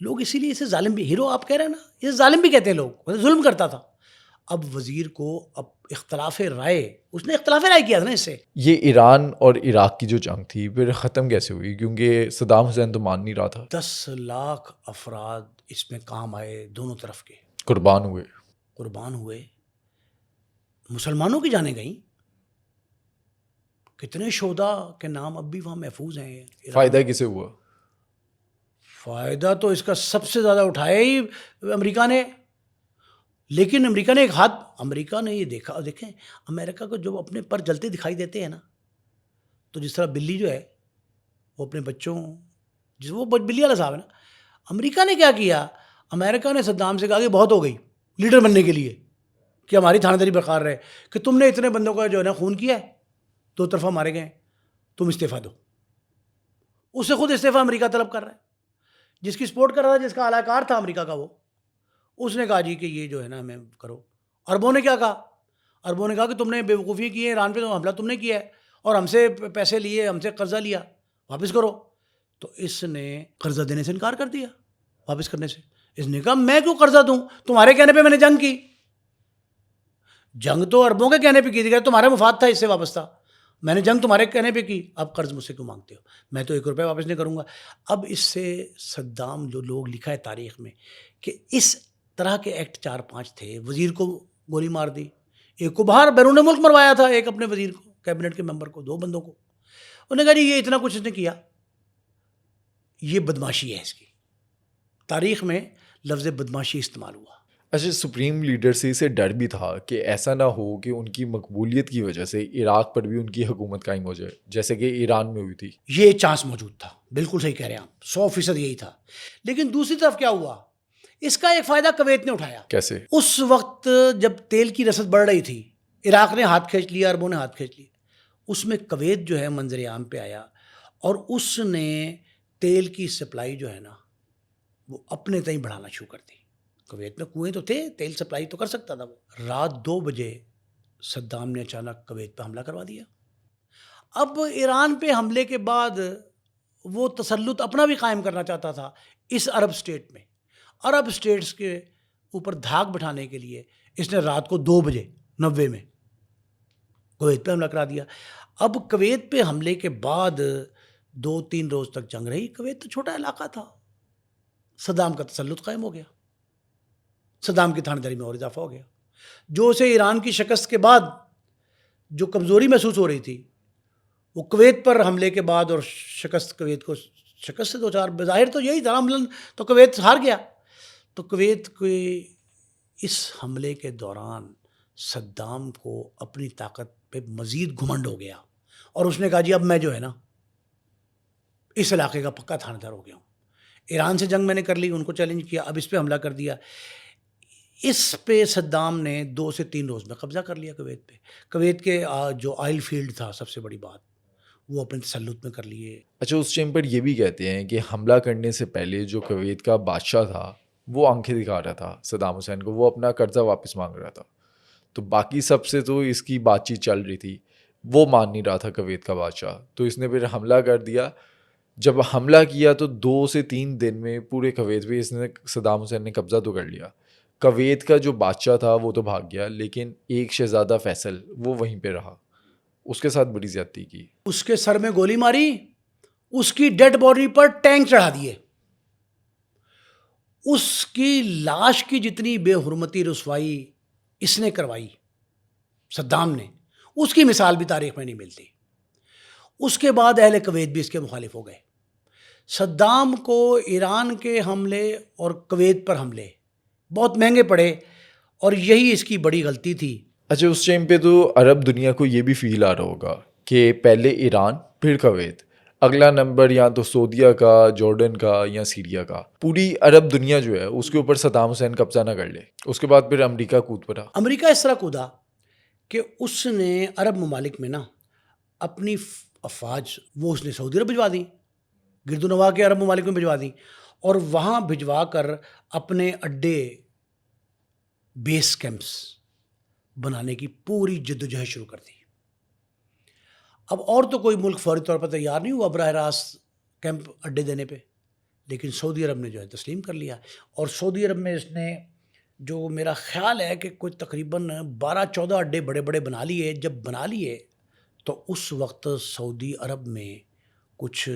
لوگ اسی لیے اسے ظالم بھی، ہیرو آپ کہہ رہے ہیں نا، یہ ظالم بھی کہتے ہیں لوگ، ظلم کرتا تھا. اب وزیر کو اب اختلاف رائے، اس نے اختلاف رائے کیا تھا نا اس سے. یہ ایران اور عراق کی جو جنگ تھی پھر ختم کیسے ہوئی؟ کیونکہ صدام حسین تو مان نہیں رہا تھا. 10 لاکھ افراد اس میں کام آئے، دونوں طرف کے قربان ہوئے. مسلمانوں کی جانیں گئیں. کتنے شہداء کے نام اب بھی وہاں محفوظ ہیں. فائدہ کسے ہوا؟ فائدہ تو اس کا سب سے زیادہ اٹھایا ہی امریکہ نے. لیکن امریکہ نے ایک ہاتھ، امریکہ نے یہ دیکھا، دیکھیں امریکہ کو جو اپنے پر جلتے دکھائی دیتے ہیں نا، تو جس طرح بلی جو ہے وہ اپنے بچوں، جس وہ بلی والا صاحب ہے نا، امریکہ نے کیا کیا، امریکہ نے صدام سے کہا کہ بہت ہو گئی لیڈر بننے کے لیے کہ ہماری تھانہ داری برقرار رہے، کہ تم نے اتنے بندوں کا جو ہے نا خون کیا ہے، 2 طرفہ مارے گئے، تم استعفیٰ دو. اس سے خود استعفیٰ امریکہ طلب کر رہا ہے. جس کی سپورٹ کر رہا تھا، جس کا اعلی کار تھا امریکہ کا، وہ اس نے کہا جی کہ یہ جو ہے نا ہمیں کرو. عربوں نے کیا کہا؟ عربوں نے کہا کہ تم نے بے وقوفی کی ہے، ایران پہ تو حملہ تم نے کیا ہے اور ہم سے پیسے لیے، ہم سے قرضہ لیا، واپس کرو. تو اس نے قرضہ دینے سے انکار کر دیا، واپس کرنے سے. اس نے کہا میں کیوں قرضہ دوں، تمہارے کہنے پہ میں نے جنگ کی. جنگ تو عربوں کے کہنے پہ کی تھی، تمہارا مفاد تھا اس سے وابستہ، میں نے جنگ تمہارے کہنے پہ کی، اب قرض مجھ سے کیوں مانگتے ہو، میں تو 1 روپے واپس نہیں کروں گا. اب اس سے صدام جو لوگ لکھا ہے تاریخ میں کہ اس طرح کے ایکٹ 4-5 تھے. وزیر کو گولی مار دی، ایک کو باہر بیرون ملک مروایا تھا، ایک اپنے وزیر کو، کیبنٹ کے ممبر کو، 2 بندوں کو. انہوں نے کہا جی یہ اتنا کچھ اس نے کیا، یہ بدماشی ہے. اس کی تاریخ میں لفظ بدماشی استعمال ہوا. اچھا، سپریم لیڈر سے اسے ڈر بھی تھا کہ ایسا نہ ہو کہ ان کی مقبولیت کی وجہ سے عراق پر بھی ان کی حکومت قائم ہو جائے جیسے کہ ایران میں ہوئی تھی. یہ چانس موجود تھا، بالکل صحیح کہہ رہے ہیں آپ، 100% یہی تھا. لیکن دوسری طرف کیا ہوا، اس کا ایک فائدہ کویت نے اٹھایا. کیسے؟ اس وقت جب تیل کی رسد بڑھ رہی تھی، عراق نے ہاتھ کھینچ لیا، عربوں نے ہاتھ کھینچ لیا، اس میں کویت جو ہے منظر عام پہ آیا، اور اس نے تیل کی سپلائی جو ہے نا وہ اپنے تئیں بڑھانا شروع کر دی. کویت میں کنویں تو تھے، تیل سپلائی تو کر سکتا تھا وہ. رات 2 بجے صدام نے اچانک کویت پہ حملہ کروا دیا. اب ایران پہ حملے کے بعد وہ تسلط اپنا بھی قائم کرنا چاہتا تھا اس عرب اسٹیٹ میں. عرب اسٹیٹس کے اوپر دھاک بٹھانے کے لیے اس نے رات کو 2 بجے 90 میں کویت پہ حملہ کرا دیا. اب کویت پہ حملے کے بعد 2-3 روز تک جنگ رہی. کویت تو چھوٹا علاقہ تھا، صدام کا تسلط قائم ہو گیا، صدام کی تھانہ داری میں اور اضافہ ہو گیا. جو اسے ایران کی شکست کے بعد جو کمزوری محسوس ہو رہی تھی، وہ کویت پر حملے کے بعد، اور شکست کویت کو شکست سے 2-4 بظاہر تو یہی تھا، عملاً تو کویت ہار گیا. تو کویت کے اس حملے کے دوران صدام کو اپنی طاقت پہ مزید گھمنڈ ہو گیا، اور اس نے کہا جی اب میں جو ہے نا اس علاقے کا پکا تھانہ دار ہو گیا ہوں. ایران سے جنگ میں نے کر لی، ان کو چیلنج کیا، اب اس پہ حملہ کر دیا. اس پہ صدام نے 2 سے 3 روز میں قبضہ کر لیا کویت پہ. کویت کے جو آئل فیلڈ تھا سب سے بڑی بات، وہ اپنے تسلط میں کر لیے. اچھا، اس ٹائم پر یہ بھی کہتے ہیں کہ حملہ کرنے سے پہلے جو کویت کا بادشاہ تھا وہ آنکھیں دکھا رہا تھا صدام حسین کو، وہ اپنا قرضہ واپس مانگ رہا تھا. تو باقی سب سے تو اس کی بات چیت چل رہی تھی، وہ مان نہیں رہا تھا کویت کا بادشاہ. تو اس نے پھر حملہ کر دیا. جب حملہ کیا تو 2 سے 3 دن میں پورے کویت پہ اس نے، صدام حسین نے قبضہ تو کر لیا. کویت کا جو بادشاہ تھا وہ تو بھاگ گیا، لیکن ایک شہزادہ فیصل وہ وہیں پہ رہا، اس کے ساتھ بڑی زیادتی کی. اس کے سر میں گولی ماری، اس کی ڈیڈ باڈی پر ٹینک چڑھا دیے. اس کی لاش کی جتنی بے حرمتی رسوائی اس نے کروائی صدام نے، اس کی مثال بھی تاریخ میں نہیں ملتی. اس کے بعد اہل کویت بھی اس کے مخالف ہو گئے. صدام کو ایران کے حملے اور کویت پر حملے بہت مہنگے پڑے اور یہی اس کی بڑی غلطی تھی. اچھا اس ٹائم پہ تو عرب دنیا کو یہ بھی فیل آ رہا ہوگا کہ پہلے ایران پھر کویت، اگلا نمبر یا تو سعودیہ کا، جارڈن کا یا سیریا کا. پوری عرب دنیا جو ہے اس کے اوپر صدام حسین قبضہ نہ کر لے. اس کے بعد پھر امریکہ کود پڑا. امریکہ اس طرح کودا کہ اس نے عرب ممالک میں نا اپنی افواج وہ اس نے سعودی عرب بھجوا دیں، گرد و نواح کے عرب ممالک میں بھجوا دیں، اور وہاں بھجوا کر اپنے اڈے بیس کیمپس بنانے کی پوری جدوجہد شروع کر دی. اب اور تو کوئی ملک فوری طور پر تیار نہیں ہوا براہ راست کیمپ اڈے دینے پہ، لیکن سعودی عرب نے جو ہے تسلیم کر لیا. اور سعودی عرب میں اس نے جو میرا خیال ہے کہ کوئی تقریباً 12-14 اڈے بڑے بڑے بنا لیے. جب بنا لیے تو اس وقت سعودی عرب میں کچھ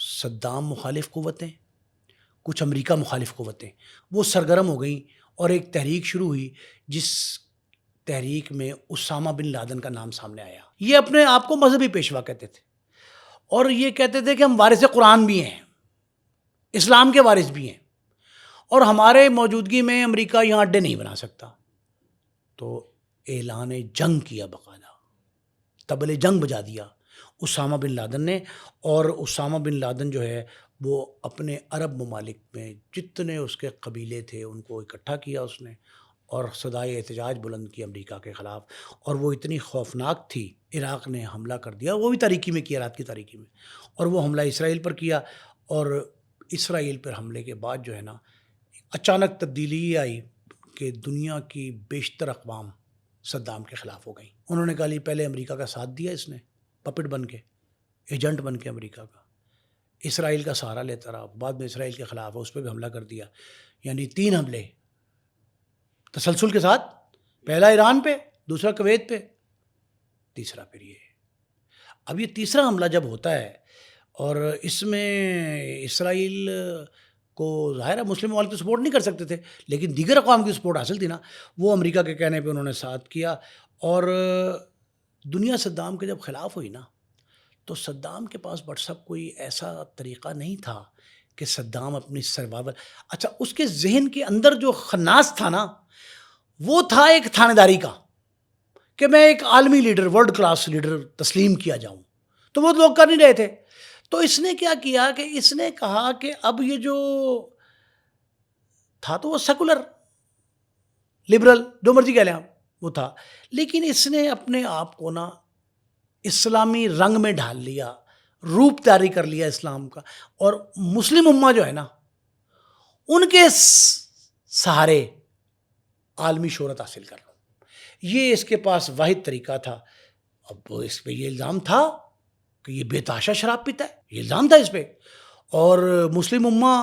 صدام مخالف قوتیں، کچھ امریکہ مخالف قوتیں وہ سرگرم ہو گئیں اور ایک تحریک شروع ہوئی جس تحریک میں اسامہ بن لادن کا نام سامنے آیا. یہ اپنے آپ کو مذہبی پیشوا کہتے تھے اور یہ کہتے تھے کہ ہم وارث قرآن بھی ہیں، اسلام کے وارث بھی ہیں، اور ہمارے موجودگی میں امریکہ یہاں اڈے نہیں بنا سکتا. تو اعلان جنگ کیا، باقاعدہ طبل جنگ بجا دیا اسامہ بن لادن نے. اور اسامہ بن لادن جو ہے وہ اپنے عرب ممالک میں جتنے اس کے قبیلے تھے ان کو اکٹھا کیا اس نے اور صدائے احتجاج بلند کی امریکہ کے خلاف. اور وہ اتنی خوفناک تھی، عراق نے حملہ کر دیا، وہ بھی تاریکی میں کیا، رات کی تاریکی میں، اور وہ حملہ اسرائیل پر کیا. اور اسرائیل پر حملے کے بعد جو ہے نا اچانک تبدیلی یہ آئی کہ دنیا کی بیشتر اقوام صدام کے خلاف ہو گئیں. انہوں نے کہا لی پہلے امریکہ کا ساتھ دیا اس نے پپٹ بن کے، ایجنٹ بن کے امریکہ کا، اسرائیل کا سہارا لیتا رہا، بعد میں اسرائیل کے خلاف اس پہ بھی حملہ کر دیا. یعنی 3 حملے تسلسل کے ساتھ، پہلا ایران پہ، دوسرا کویت پہ، تیسرا پھر یہ. اب یہ تیسرا حملہ جب ہوتا ہے اور اس میں اسرائیل کو ظاہر ہے مسلم ممالک تو سپورٹ نہیں کر سکتے تھے، لیکن دیگر اقوام کی سپورٹ حاصل تھی نا، وہ امریکہ کے کہنے پہ انہوں نے ساتھ کیا. اور دنیا صدام کے جب خلاف ہوئی نا تو صدام کے پاس بٹ صاحب کوئی ایسا طریقہ نہیں تھا کہ صدام اپنی سروائیول، اچھا اس کے ذہن کے اندر جو خناس تھا نا وہ تھا ایک تھانے داری کا، کہ میں ایک عالمی لیڈر، ورلڈ کلاس لیڈر تسلیم کیا جاؤں. تو وہ لوگ کر نہیں رہے تھے. تو اس نے کیا کیا کہ اس نے کہا کہ اب یہ جو تھا تو وہ سیکولر لبرل جو مرضی کہہ لیں آپ وہ تھا، لیکن اس نے اپنے آپ کو نا اسلامی رنگ میں ڈھال لیا، روپ تیاری کر لیا اسلام کا، اور مسلم امہ جو ہے نا ان کے سہارے عالمی شہرت حاصل کر رہا ہوں. یہ اس کے پاس واحد طریقہ تھا. اب اس پہ یہ الزام تھا کہ یہ بے تحاشا شراب پیتا ہے، یہ الزام تھا اس پہ. اور مسلم امہ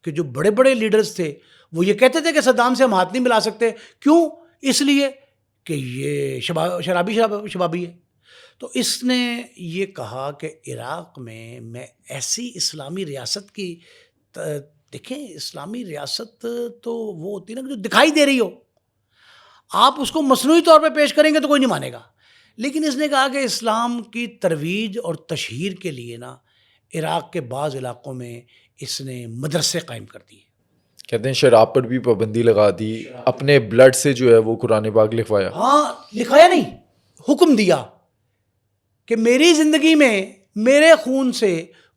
کے جو بڑے بڑے لیڈرز تھے وہ یہ کہتے تھے کہ صدام سے ہم ہاتھ نہیں ملا سکتے. کیوں؟ اس لیے کہ یہ شبابی ہے. تو اس نے یہ کہا کہ عراق میں ایسی اسلامی ریاست کی، دیکھیں اسلامی ریاست تو وہ ہوتی ہے نا جو دکھائی دے رہی ہو، آپ اس کو مصنوعی طور پہ پیش کریں گے تو کوئی نہیں مانے گا. لیکن اس نے کہا کہ اسلام کی ترویج اور تشہیر کے لیے نا عراق کے بعض علاقوں میں اس نے مدرسے قائم کر دیے. کہتے ہیں شراب پر بھی پابندی لگا دی، اپنے بلڈ سے جو ہے وہ قرآن پاک لکھوایا. ہاں لکھوایا نہیں، حکم دیا کہ میری زندگی میں میرے خون سے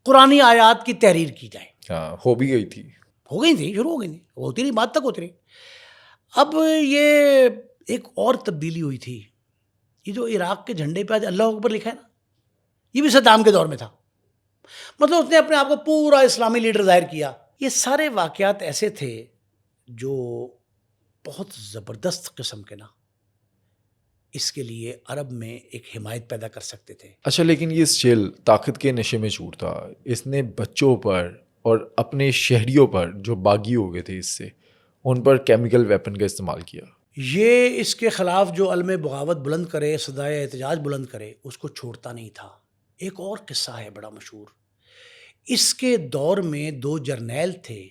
قرآنی آیات کی تحریر کی جائے. ہاں ہو بھی گئی تھی، ہو گئی تھی، شروع ہو گئی تھی، ہوتی نہیں، بات تک ہوتی نہیں. اب یہ ایک اور تبدیلی ہوئی تھی، یہ جو عراق کے جھنڈے پہ آج اللہ اکبر لکھا ہے نا، یہ بھی صدام کے دور میں تھا. مطلب اس نے اپنے آپ کو پورا اسلامی لیڈر ظاہر کیا. یہ سارے واقعات ایسے تھے جو بہت زبردست قسم کے نا اس کے لیے عرب میں ایک حمایت پیدا کر سکتے تھے. اچھا لیکن یہ اسٹل طاقت کے نشے میں چور تھا. اس نے بچوں پر اور اپنے شہریوں پر جو باغی ہو گئے تھے اس سے، ان پر کیمیکل ویپن کا استعمال کیا. یہ اس کے خلاف جو علم بغاوت بلند کرے، صدائے احتجاج بلند کرے، اس کو چھوڑتا نہیں تھا. ایک اور قصہ ہے بڑا مشہور. اس کے دور میں 2 جرنیل تھے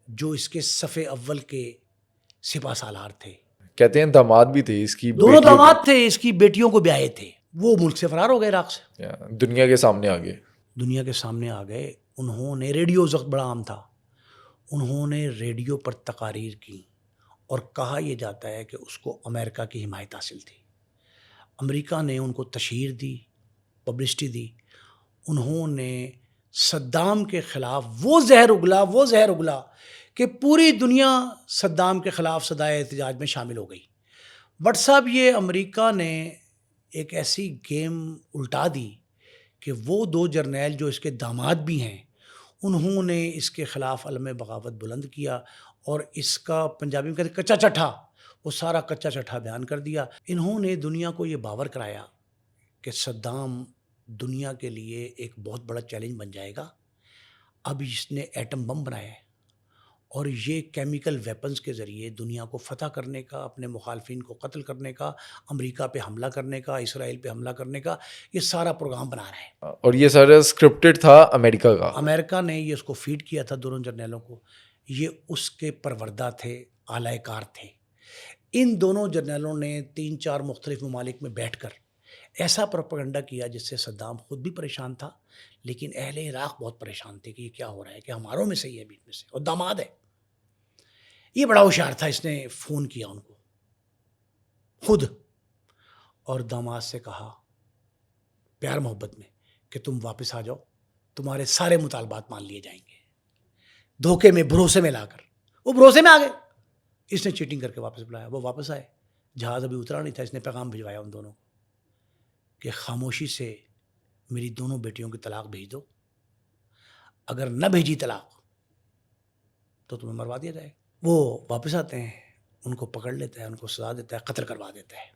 جو اس کے صف اول کے سپہ سالار تھے. کہتے ہیں داماد بھی تھے اس کی، دونوں داماد تھے، اس کی بیٹیوں کو بیائے تھے. وہ ملک سے فرار ہو گئے عراق سے، دنیا کے سامنے آ گئے. دنیا کے سامنے آ گئے. انہوں نے ریڈیو اس وقت بڑا عام تھا، انہوں نے ریڈیو پر تقاریر کی اور کہا یہ جاتا ہے کہ اس کو امریکہ کی حمایت حاصل تھی. امریکہ نے ان کو تشہیر دی، پبلسٹی دی. انہوں نے صدام کے خلاف وہ زہر اگلا کہ پوری دنیا صدام کے خلاف صدائے احتجاج میں شامل ہو گئی. بٹ صاحب یہ امریکہ نے ایک ایسی گیم الٹا دی کہ وہ دو جرنیل جو اس کے داماد بھی ہیں، انہوں نے اس کے خلاف علم بغاوت بلند کیا اور اس کا پنجابی میں کہتے کچا چٹھا، وہ سارا کچا چٹھا بیان کر دیا. انہوں نے دنیا کو یہ باور کرایا کہ صدام دنیا کے لیے ایک بہت بڑا چیلنج بن جائے گا. اب اس نے ایٹم بم بنایا ہے اور یہ کیمیکل ویپنز کے ذریعے دنیا کو فتح کرنے کا، اپنے مخالفین کو قتل کرنے کا، امریکہ پہ حملہ کرنے کا، اسرائیل پہ حملہ کرنے کا یہ سارا پروگرام بنا رہا ہے. اور یہ سارا اسکرپٹڈ تھا امریکہ کا. امریکہ نے یہ اس کو فیڈ کیا تھا دونوں جرنیلوں کو. یہ اس کے پروردہ تھے، اعلی کار تھے. ان دونوں جرنیلوں نے 3-4 مختلف ممالک میں بیٹھ کر ایسا پروپیگنڈا کیا جس سے صدام خود بھی پریشان تھا، لیکن اہل عراق بہت پریشان تھے کہ یہ کیا ہو رہا ہے، کہ ہماروں میں سے ہی ہے، بیچ میں سے، اور داماد ہے. یہ بڑا ہوشیار تھا، اس نے فون کیا ان کو خود اور داماد سے کہا پیار محبت میں کہ تم واپس آ جاؤ، تمہارے سارے مطالبات مان لیے جائیں گے. دھوکے میں، بھروسے میں لا کر وہ بھروسے میں آ گئے. اس نے چیٹنگ کر کے واپس بلایا. وہ واپس آئے، جہاز ابھی اترا نہیں تھا. اس نے پیغام بھجوایا ان دونوں کو کہ خاموشی سے میری دونوں بیٹیوں کی طلاق بھیج دو، اگر نہ بھیجی طلاق تو تمہیں مروا دیا جائے. وہ واپس آتے ہیں، ان کو پکڑ لیتا ہے، ان کو سزا دیتا ہے، قتل کروا دیتا ہے.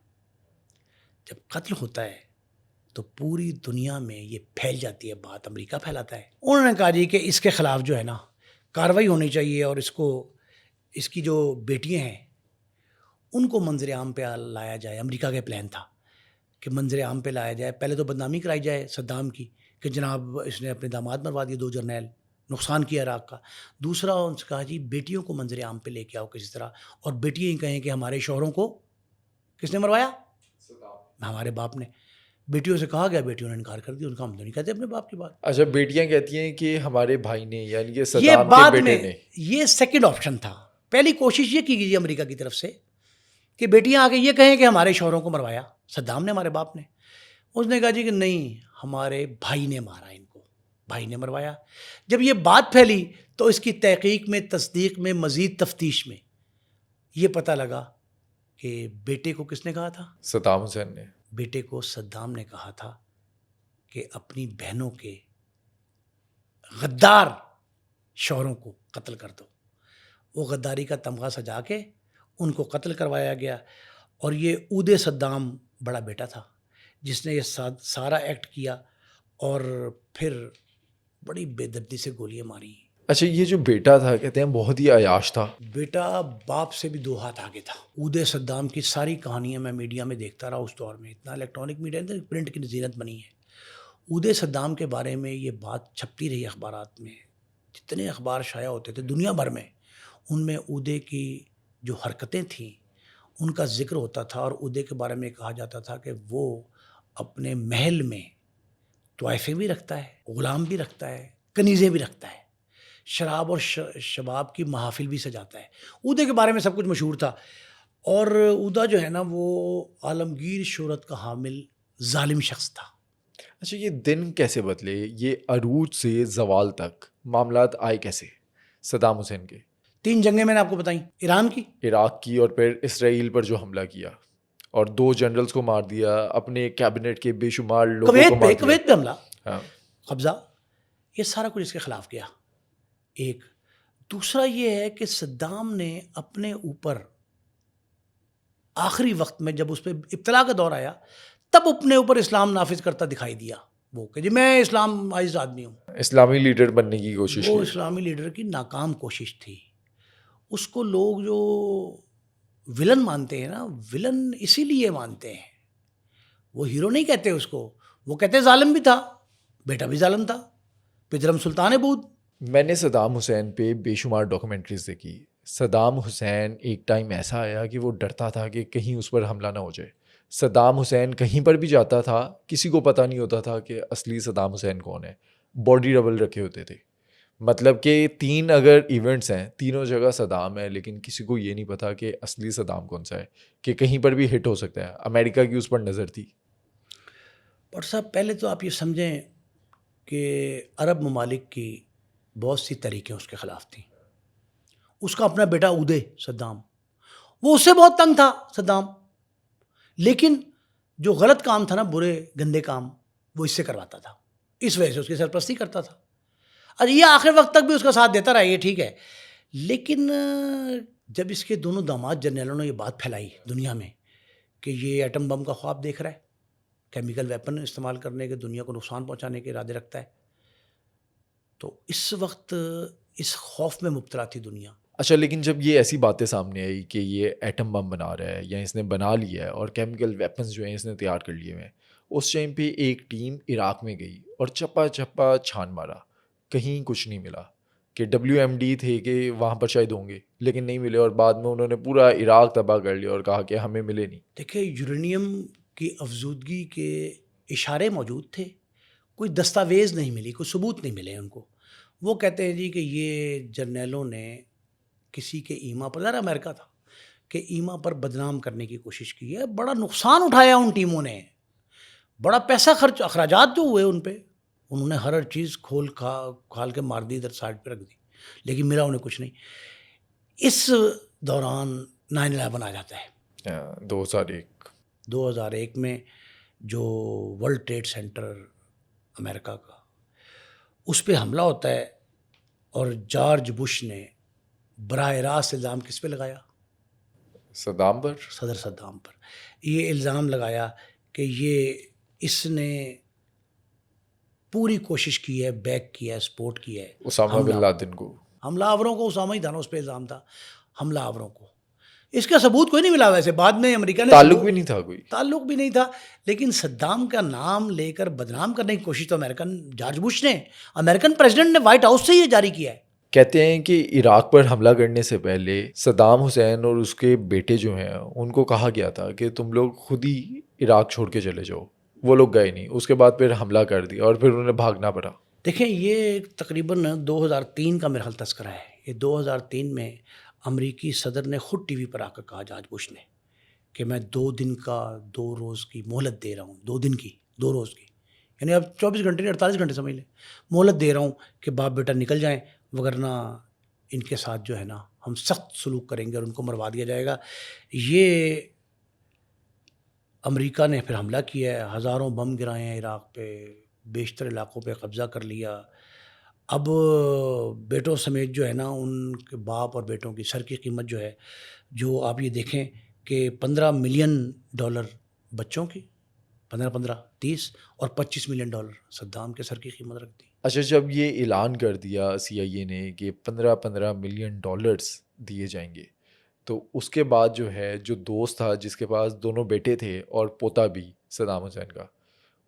جب قتل ہوتا ہے تو پوری دنیا میں یہ پھیل جاتی ہے بات، امریکہ پھیلاتا ہے. انہوں نے کہا جی کہ اس کے خلاف جو ہے نا کارروائی ہونی چاہیے اور اس کی جو بیٹیاں ہیں ان کو منظر عام پہ لایا جائے. امریکہ کا پلان تھا کہ منظر عام پہ لایا جائے. پہلے تو بدنامی کرائی جائے صدام کی کہ جناب اس نے اپنے داماد مروا دیے، 2 جرنیل، نقصان کیا عراق کا. دوسرا ان سے کہا جی بیٹیوں کو منظر عام پہ لے کے آؤ کسی طرح، اور بیٹیاں ہی کہیں کہ ہمارے شوہروں کو کس نے مروایا؟ ہمارے باپ نے. بیٹیوں سے کہا گیا، بیٹیوں نے انکار کر دیا. ان کا ہم تو نہیں کہتے اپنے باپ کی بات. اچھا، بیٹیاں کہتی ہیں کہ ہمارے بھائی نے، یعنی کہ یہ صدام بعد کے میں بیٹے نے. یہ سیکنڈ آپشن تھا. پہلی کوشش یہ کی گئی امریکہ کی طرف سے کہ بیٹیاں آ کے یہ کہیں کہ ہمارے شوہروں کو مروایا صدام نے، ہمارے باپ نے. اس نے کہا جی کہ نہیں، ہمارے بھائی نے مارا ان کو، بھائی نے مروایا. جب یہ بات پھیلی تو اس کی تحقیق میں، تصدیق میں، مزید تفتیش میں یہ پتہ لگا کہ بیٹے کو کس نے کہا تھا؟ صدام حسین نے. بیٹے کو صدام نے کہا تھا کہ اپنی بہنوں کے غدار شوہروں کو قتل کر دو. وہ غداری کا تمغہ سجا کے ان کو قتل کروایا گیا. اور یہ اود صدام بڑا بیٹا تھا جس نے یہ سارا ایکٹ کیا اور پھر بڑی بے دردی سے گولیاں ماری. اچھا، یہ جو بیٹا تھا کہتے ہیں بہت ہی عیاش تھا. بیٹا باپ سے بھی 2 ہاتھ آگے تھا. اود صدام کی ساری کہانیاں میں میڈیا میں دیکھتا رہا. اس دور میں اتنا الیکٹرانک میڈیا نہیں تھا، پرنٹ کی زینت بنی ہے. اود صدام کے بارے میں یہ بات چھپتی رہی اخبارات میں. جتنے اخبار شائع ہوتے تھے دنیا بھر میں، ان میں اودے کی جو حرکتیں تھیں ان کا ذکر ہوتا تھا. اور اودے کے بارے میں کہا جاتا تھا کہ وہ اپنے محل میں طوائفیں بھی رکھتا ہے، غلام بھی رکھتا ہے، کنیزیں بھی رکھتا ہے، شراب اور شباب کی محافل بھی سجاتا ہے. اودے کے بارے میں سب کچھ مشہور تھا. اور اودا جو ہے نا وہ عالمگیر شہرت کا حامل ظالم شخص تھا. اچھا، یہ دن کیسے بدلے؟ یہ عروج سے زوال تک معاملات آئے کیسے صدام حسین کے؟ 3 جنگیں میں نے آپ کو بتائیں، ایران کی، عراق کی، اور پھر اسرائیل پر جو حملہ کیا اور 2 جنرلز کو مار دیا، اپنے کیبنٹ کے بے شمار لوگوں کو مار دیا. کویت پہ حملہ، ہاں، قبضہ، یہ سارا کچھ اس کے خلاف کیا. ایک دوسرا یہ ہے کہ صدام نے اپنے اوپر آخری وقت میں جب اس پہ ابتلا کا دور آیا تب اپنے اوپر اسلام نافذ کرتا دکھائی دیا. وہ کہ جی میں اسلام عائز آدمی ہوں. اسلامی لیڈر بننے کی کوشش وہ کی. اسلامی لیڈر کی ناکام کوشش تھی. اس کو لوگ جو ولن مانتے ہیں نا، ولن اسی لیے مانتے ہیں، وہ ہیرو نہیں کہتے اس کو، وہ کہتے ظالم بھی تھا، بیٹا بھی ظالم تھا، پدرم سلطان بود. میں نے صدام حسین پہ بے شمار ڈاکومنٹریز دیکھی. صدام حسین ایک ٹائم ایسا آیا کہ وہ ڈرتا تھا کہ کہیں اس پر حملہ نہ ہو جائے. صدام حسین کہیں پر بھی جاتا تھا کسی کو پتہ نہیں ہوتا تھا کہ اصلی صدام حسین کون ہے. باڈی ڈبل رکھے ہوتے تھے. مطلب کہ 3 اگر ایونٹس ہیں تینوں جگہ صدام ہے لیکن کسی کو یہ نہیں پتا کہ اصلی صدام کون سا ہے, کہ کہیں پر بھی ہٹ ہو سکتا ہے. امریکہ کی اس پر نظر تھی. پر صاحب پہلے تو آپ یہ سمجھیں کہ عرب ممالک کی بہت سی تحریکیں اس کے خلاف تھیں. اس کا اپنا بیٹا اودے صدام, وہ اس سے بہت تنگ تھا صدام, لیکن جو غلط کام تھا نا, برے گندے کام, وہ اس سے کرواتا تھا. اس وجہ سے اس کی سرپرستی کرتا تھا. اور یہ آخر وقت تک بھی اس کا ساتھ دیتا رہا, یہ ٹھیک ہے. لیکن جب اس کے دونوں داماد جنرلوں نے یہ بات پھیلائی دنیا میں کہ یہ ایٹم بم کا خواب دیکھ رہا ہے, کیمیکل ویپن استعمال کرنے کے, دنیا کو نقصان پہنچانے کے ارادے رکھتا ہے, تو اس وقت اس خوف میں مبتلا تھی دنیا. اچھا, لیکن جب یہ ایسی باتیں سامنے آئی کہ یہ ایٹم بم بنا رہا ہے یا اس نے بنا لیا ہے اور کیمیکل ویپنز جو ہیں اس نے تیار کر لیے ہوئے ہیں, اس ٹائم پہ ایک ٹیم عراق میں گئی اور چپا چپا چھان مارا, کہیں کچھ نہیں ملا. کہ WMD تھے کہ وہاں پر شاید ہوں گے لیکن نہیں ملے, اور بعد میں انہوں نے پورا عراق تباہ کر لیا اور کہا کہ ہمیں ملے نہیں. دیکھیں, یورینیم کی افزودگی کے اشارے موجود تھے, کوئی دستاویز نہیں ملی, کوئی ثبوت نہیں ملے ان کو. وہ کہتے ہیں جی کہ یہ جرنیلوں نے کسی کے ایما پر, ذرا امریکہ تھا, کہ ایما پر بدنام کرنے کی کوشش کی ہے. بڑا نقصان اٹھایا ان ٹیموں نے, بڑا پیسہ خرچ, اخراجات جو ہوئے ان پہ, انہوں نے ہر چیز کھال کے مار دی, ادھر سائڈ پہ رکھ دی, لیکن ملا انہیں کچھ نہیں. اس دوران 9/11 آ جاتا ہے 2001 میں, جو ورلڈ ٹریڈ سینٹر امریکہ کا, اس پہ حملہ ہوتا ہے. اور جارج بش نے براہ راست الزام کس پہ لگایا؟ صدام پر, صدر صدام پر. یہ الزام لگایا کہ یہ اس نے پوری کوشش کی ہے, بیک کیا ہے, سپورٹ کیا ہے اسامہ بن لادن کو. حملہ آوروں کو, اسامہ ہی تھا نا, اس پہ الزام تھا حملہ آوروں کو. اس کا ثبوت کوئی نہیں ملا. ویسے بعد میں امریکہ نے تعلق بھی نہیں تھا, کوئی تعلق بھی نہیں تھا, لیکن صدام کا نام لے کر بدنام کرنے کی کوشش تو جارج بش نے, امریکن پریزیڈنٹ نے وائٹ ہاؤس سے یہ جاری کیا ہے. کہتے ہیں کہ عراق پر حملہ کرنے سے پہلے صدام حسین اور اس کے بیٹے جو ہیں ان کو کہا گیا تھا کہ تم لوگ خود ہی عراق چھوڑ کے چلے جاؤ. وہ لوگ گئے نہیں, اس کے بعد پھر حملہ کر دیا اور پھر انہیں بھاگنا پڑا. دیکھیں, یہ تقریباً 2003 کا میرا خیال تذکرہ ہے. یہ 2003 میں امریکی صدر نے خود ٹی وی پر آ کر کہا, جارج بش نے, کہ میں 2 دن کا 2 روز کی مہلت دے رہا ہوں. 2 دن کی 2 روز کی, یعنی اب 24 گھنٹے نہیں 48 گھنٹے سمجھ لیں, مہلت دے رہا ہوں کہ باپ بیٹا نکل جائیں, وگرنہ ان کے ساتھ جو ہے نا ہم سخت سلوک کریں گے اور ان کو مروا دیا جائے گا. یہ امریکہ نے پھر حملہ کیا ہے, ہزاروں بم گرائے ہیں عراق پہ, بیشتر علاقوں پہ قبضہ کر لیا. اب بیٹوں سمیت جو ہے نا, ان کے باپ اور بیٹوں کی سر کی قیمت جو ہے, جو آپ یہ دیکھیں کہ $15 ملین بچوں کی, 30 اور $25 ملین صدام کے سر کی قیمت رکھ دی. اچھا, جب یہ اعلان کر دیا CIA نے کہ $15 ملین دیے جائیں گے, تو اس کے بعد جو ہے, جو دوست تھا جس کے پاس دونوں بیٹے تھے اور پوتا بھی صدام حسین کا,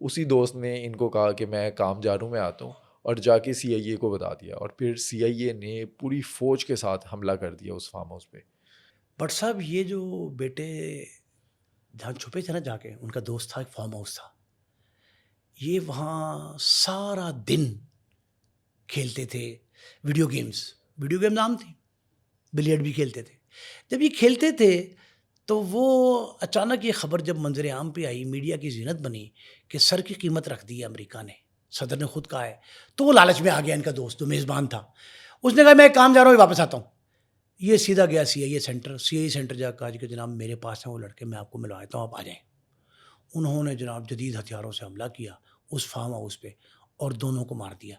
اسی دوست نے ان کو کہا کہ میں کام جا رہا ہوں, میں آتا ہوں, اور جا کے CIA کو بتا دیا, اور پھر CIA نے پوری فوج کے ساتھ حملہ کر دیا اس فارم ہاؤس پہ. بٹ صاحب, یہ جو بیٹے جہاں چھپے تھے نا جا کے, ان کا دوست تھا, ایک فارم ہاؤس تھا, یہ وہاں سارا دن کھیلتے تھے ویڈیو گیم نام تھی, بلیئرڈ بھی کھیلتے تھے. جب یہ کھیلتے تھے تو وہ اچانک یہ خبر جب منظر عام پہ آئی, میڈیا کی زینت بنی کہ سر کی قیمت رکھ دی ہے امریکہ نے, صدر نے خود کہا ہے, تو وہ لالچ میں آ گیا. ان کا دوست جو میزبان تھا, اس نے کہا میں کام جا رہا ہوں, واپس آتا ہوں. یہ سیدھا گیا CIA سینٹر جا کہا کہ جناب میرے پاس ہیں وہ لڑکے, میں آپ کو ملوا دیتا ہوں, آپ آ جائیں. انہوں نے جناب جدید ہتھیاروں سے حملہ کیا اس فارم ہاؤس پہ اور دونوں کو مار دیا.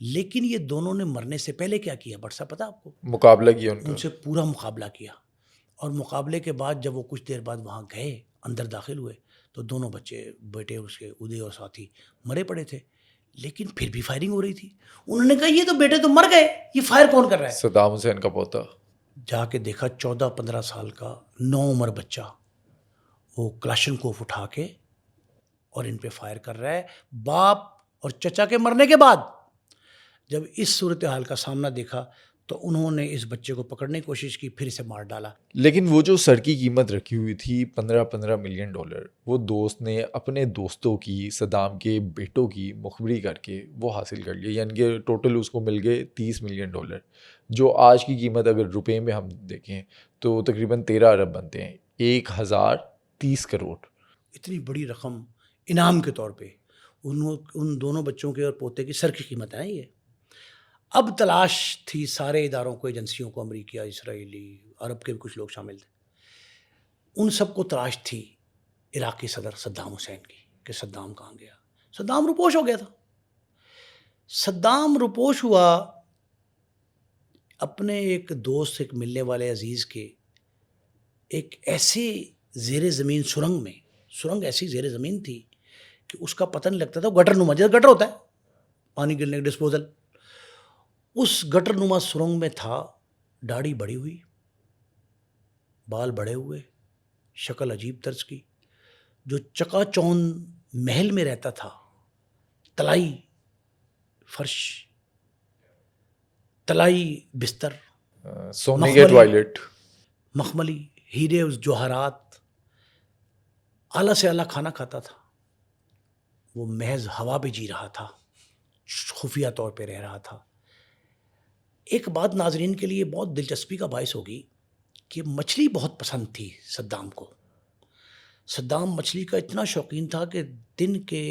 لیکن یہ دونوں نے مرنے سے پہلے کیا کیا بٹ صاحب پتہ آپ کو؟ مقابلہ کیا ان سے پورا مقابلہ کیا. اور مقابلے کے بعد جب وہ کچھ دیر بعد وہاں گئے, اندر داخل ہوئے, تو دونوں بیٹے اس کے ادے اور ساتھی مرے پڑے تھے, لیکن پھر بھی فائرنگ ہو رہی تھی. انہوں نے کہا یہ تو بیٹے تو مر گئے, یہ فائر کون کر رہا ہے؟ صدام حسین کا پوتا. جا کے دیکھا 14-15 سال کا نو عمر بچہ, وہ کلاشنکوف اٹھا کے اور ان پہ فائر کر رہا ہے. باپ اور چچا کے مرنے کے بعد جب اس صورتحال کا سامنا دیکھا تو انہوں نے اس بچے کو پکڑنے کی کوشش کی, پھر اسے مار ڈالا. لیکن وہ جو سر کی قیمت رکھی ہوئی تھی $15 ملین, وہ دوست نے اپنے دوستوں کی, صدام کے بیٹوں کی مخبری کر کے وہ حاصل کر لیا. یعنی کہ ٹوٹل اس کو مل گئے $30 ملین, جو آج کی قیمت اگر روپے میں ہم دیکھیں تو تقریباً 13 ارب بنتے ہیں, 1030 کروڑ. اتنی بڑی رقم انعام کے طور پہ ان دونوں بچوں کے اور پوتے کی سر کی قیمت ہے یہ. اب تلاش تھی سارے اداروں کو, ایجنسیوں کو, امریکہ, اسرائیلی, عرب کے بھی کچھ لوگ شامل تھے, ان سب کو تلاش تھی عراقی صدر صدام حسین کی کہ صدام کہاں گیا. صدام روپوش ہو گیا تھا. صدام روپوش ہوا اپنے ایک دوست, ایک ملنے والے عزیز کے ایک ایسی زیر زمین سرنگ میں, سرنگ ایسی زیر زمین تھی کہ اس کا پتہ نہیں لگتا تھا. گٹر نما, جیسے گٹر ہوتا ہے پانی گرنے کا ڈسپوزل, اس گٹر نما سرنگ میں تھا. داڑھی بڑھی ہوئی, بال بڑے ہوئے, شکل عجیب طرز کی, جو چکا چوند محل میں رہتا تھا, تلائی فرش, تلائی بستر, سونے کے ٹوائلٹ, مخملی, ہیرے جوہرات, اعلیٰ سے اعلیٰ کھانا کھاتا تھا. وہ محض ہوا پہ جی رہا تھا, خفیہ طور پہ رہ رہا تھا. ایک بات ناظرین کے لیے بہت دلچسپی کا باعث ہوگی کہ مچھلی بہت پسند تھی صدام کو. صدام مچھلی کا اتنا شوقین تھا کہ دن کے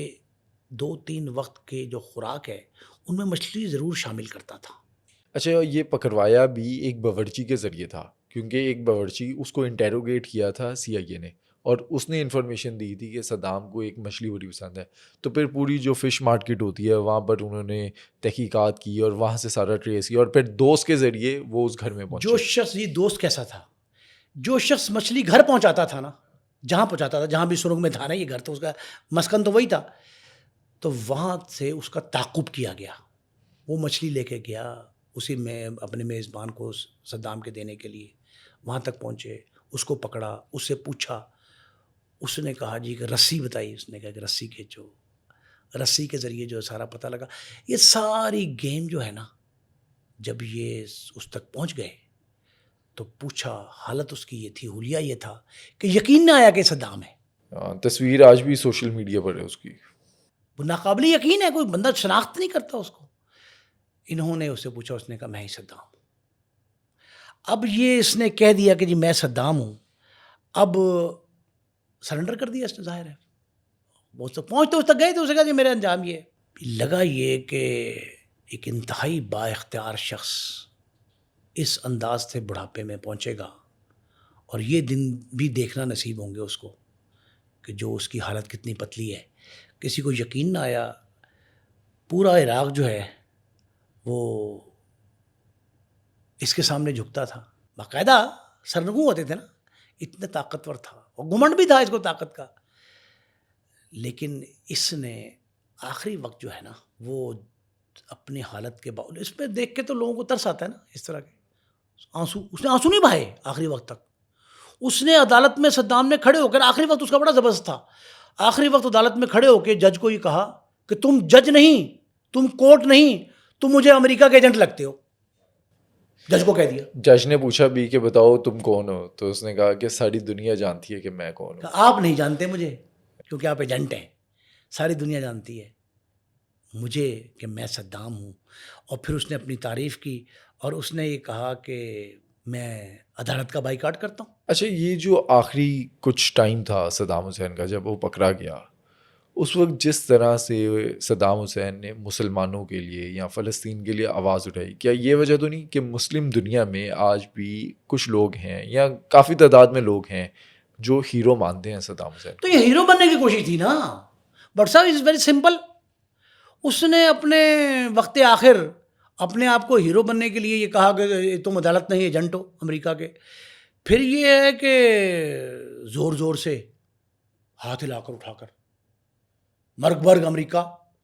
2-3 وقت کے جو خوراک ہے ان میں مچھلی ضرور شامل کرتا تھا. اچھا یہ پکڑوایا بھی ایک باورچی کے ذریعے تھا, کیونکہ ایک باورچی اس کو انٹیروگیٹ کیا تھا CIA نے, اور اس نے انفارمیشن دی تھی کہ صدام کو ایک مچھلی بڑی پسند ہے. تو پھر پوری جو فش مارکیٹ ہوتی ہے وہاں پر انہوں نے تحقیقات کی اور وہاں سے سارا ٹریس کیا, اور پھر دوست کے ذریعے وہ اس گھر میں پہنچے. جو شخص, یہ دوست کیسا تھا, جو شخص مچھلی گھر پہنچاتا تھا نا, جہاں پہنچاتا تھا, جہاں بھی سرنگ میں تھا نا, یہ گھر تھا اس کا, مسکن تو وہی تھا, تو وہاں سے اس کا تعاقب کیا گیا. وہ مچھلی لے کے گیا اسی میں اپنے میزبان کو صدام کے دینے کے لیے. وہاں تک پہنچے, اس کو پکڑا, اس سے پوچھا, اس نے کہا جی کہ رسی بتائی. اس نے کہا کہ رسی کھینچو, رسی کے ذریعے جو سارا پتہ لگا. یہ ساری گیم جو ہے نا, جب یہ اس تک پہنچ گئے تو پوچھا, حالت اس کی یہ تھی, حلیہ یہ تھا کہ یقین نہ آیا کہ صدام ہے. تصویر آج بھی سوشل میڈیا پر ہے اس کی, وہ ناقابل یقین ہے, کوئی بندہ شناخت نہیں کرتا اس کو. انہوں نے اس سے پوچھا, اس نے کہا میں ہی صدام ہوں. اب یہ اس نے کہہ دیا کہ جی میں صدام ہوں, اب سرنڈر کر دیا اس نے, ظاہر ہے. وہ تک پہنچتے اس تک گئے تو اسے کہا جی میرا انجام یہ. لگا یہ کہ ایک انتہائی با اختیار شخص اس انداز سے بڑھاپے میں پہنچے گا, اور یہ دن بھی دیکھنا نصیب ہوں گے اس کو کہ جو اس کی حالت کتنی پتلی ہے. کسی کو یقین نہ آیا. پورا عراق جو ہے وہ اس کے سامنے جھکتا تھا. باقاعدہ سرنگوں ہوتے تھے نا, اتنا طاقتور تھا, اور گھمنڈ بھی تھا اس کو طاقت کا. لیکن اس نے آخری وقت جو ہے نا, وہ اپنی حالت کے باوجود, اس پہ دیکھ کے تو لوگوں کو ترس آتا ہے نا اس طرح کے آنسو. اس نے آنسو نہیں بہائے آخری وقت تک. اس نے عدالت میں صدام نے کھڑے ہو کر, آخری وقت اس کا بڑا زبردست تھا, آخری وقت عدالت میں کھڑے ہو کے جج کو یہ کہا کہ تم جج نہیں, تم کورٹ نہیں, تم مجھے امریکہ کے ایجنٹ لگتے ہو. جج کو کہہ دیا. جج نے پوچھا بھی کہ بتاؤ تم کون ہو, تو اس نے کہا کہ ساری دنیا جانتی ہے کہ میں کون ہوں. آپ نہیں جانتے مجھے کیونکہ آپ ایجنٹ ہیں, ساری دنیا جانتی ہے مجھے کہ میں صدام ہوں. اور پھر اس نے اپنی تعریف کی, اور اس نے یہ کہا کہ میں عدالت کا بائیکاٹ کرتا ہوں. اچھا یہ جو آخری کچھ ٹائم تھا صدام حسین کا جب وہ پکڑا گیا, اس وقت جس طرح سے صدام حسین نے مسلمانوں کے لیے یا فلسطین کے لیے آواز اٹھائی, کیا یہ وجہ تو نہیں کہ مسلم دنیا میں آج بھی کچھ لوگ ہیں یا کافی تعداد میں لوگ ہیں جو ہیرو مانتے ہیں صدام حسین؟ تو یہ ہیرو بننے کی کوشش تھی نا. بٹ صاحب از ویری سمپل. اس نے اپنے وقت آخر اپنے آپ کو ہیرو بننے کے لیے یہ کہا کہ تم عدالت نہیں, ایجنٹ ہو امریکہ کے. پھر یہ ہے کہ زور زور سے ہاتھ ہلا کر اٹھا کر مرگ برگ امریکہ,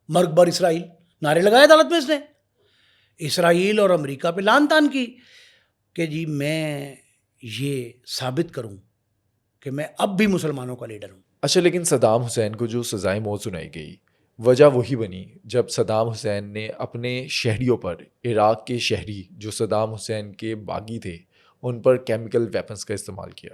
مرگ بر اسرائیل نعرے لگائے عدالت میں. اس نے اسرائیل اور امریکہ پہ لان تان کی کہ جی میں یہ ثابت کروں کہ میں اب بھی مسلمانوں کا لیڈر ہوں. اچھا لیکن صدام حسین کو جو سزائے موت سنائی گئی وجہ وہی بنی جب صدام حسین نے اپنے شہریوں پر، عراق کے شہری جو صدام حسین کے باغی تھے، ان پر کیمیکل ویپنز کا استعمال کیا.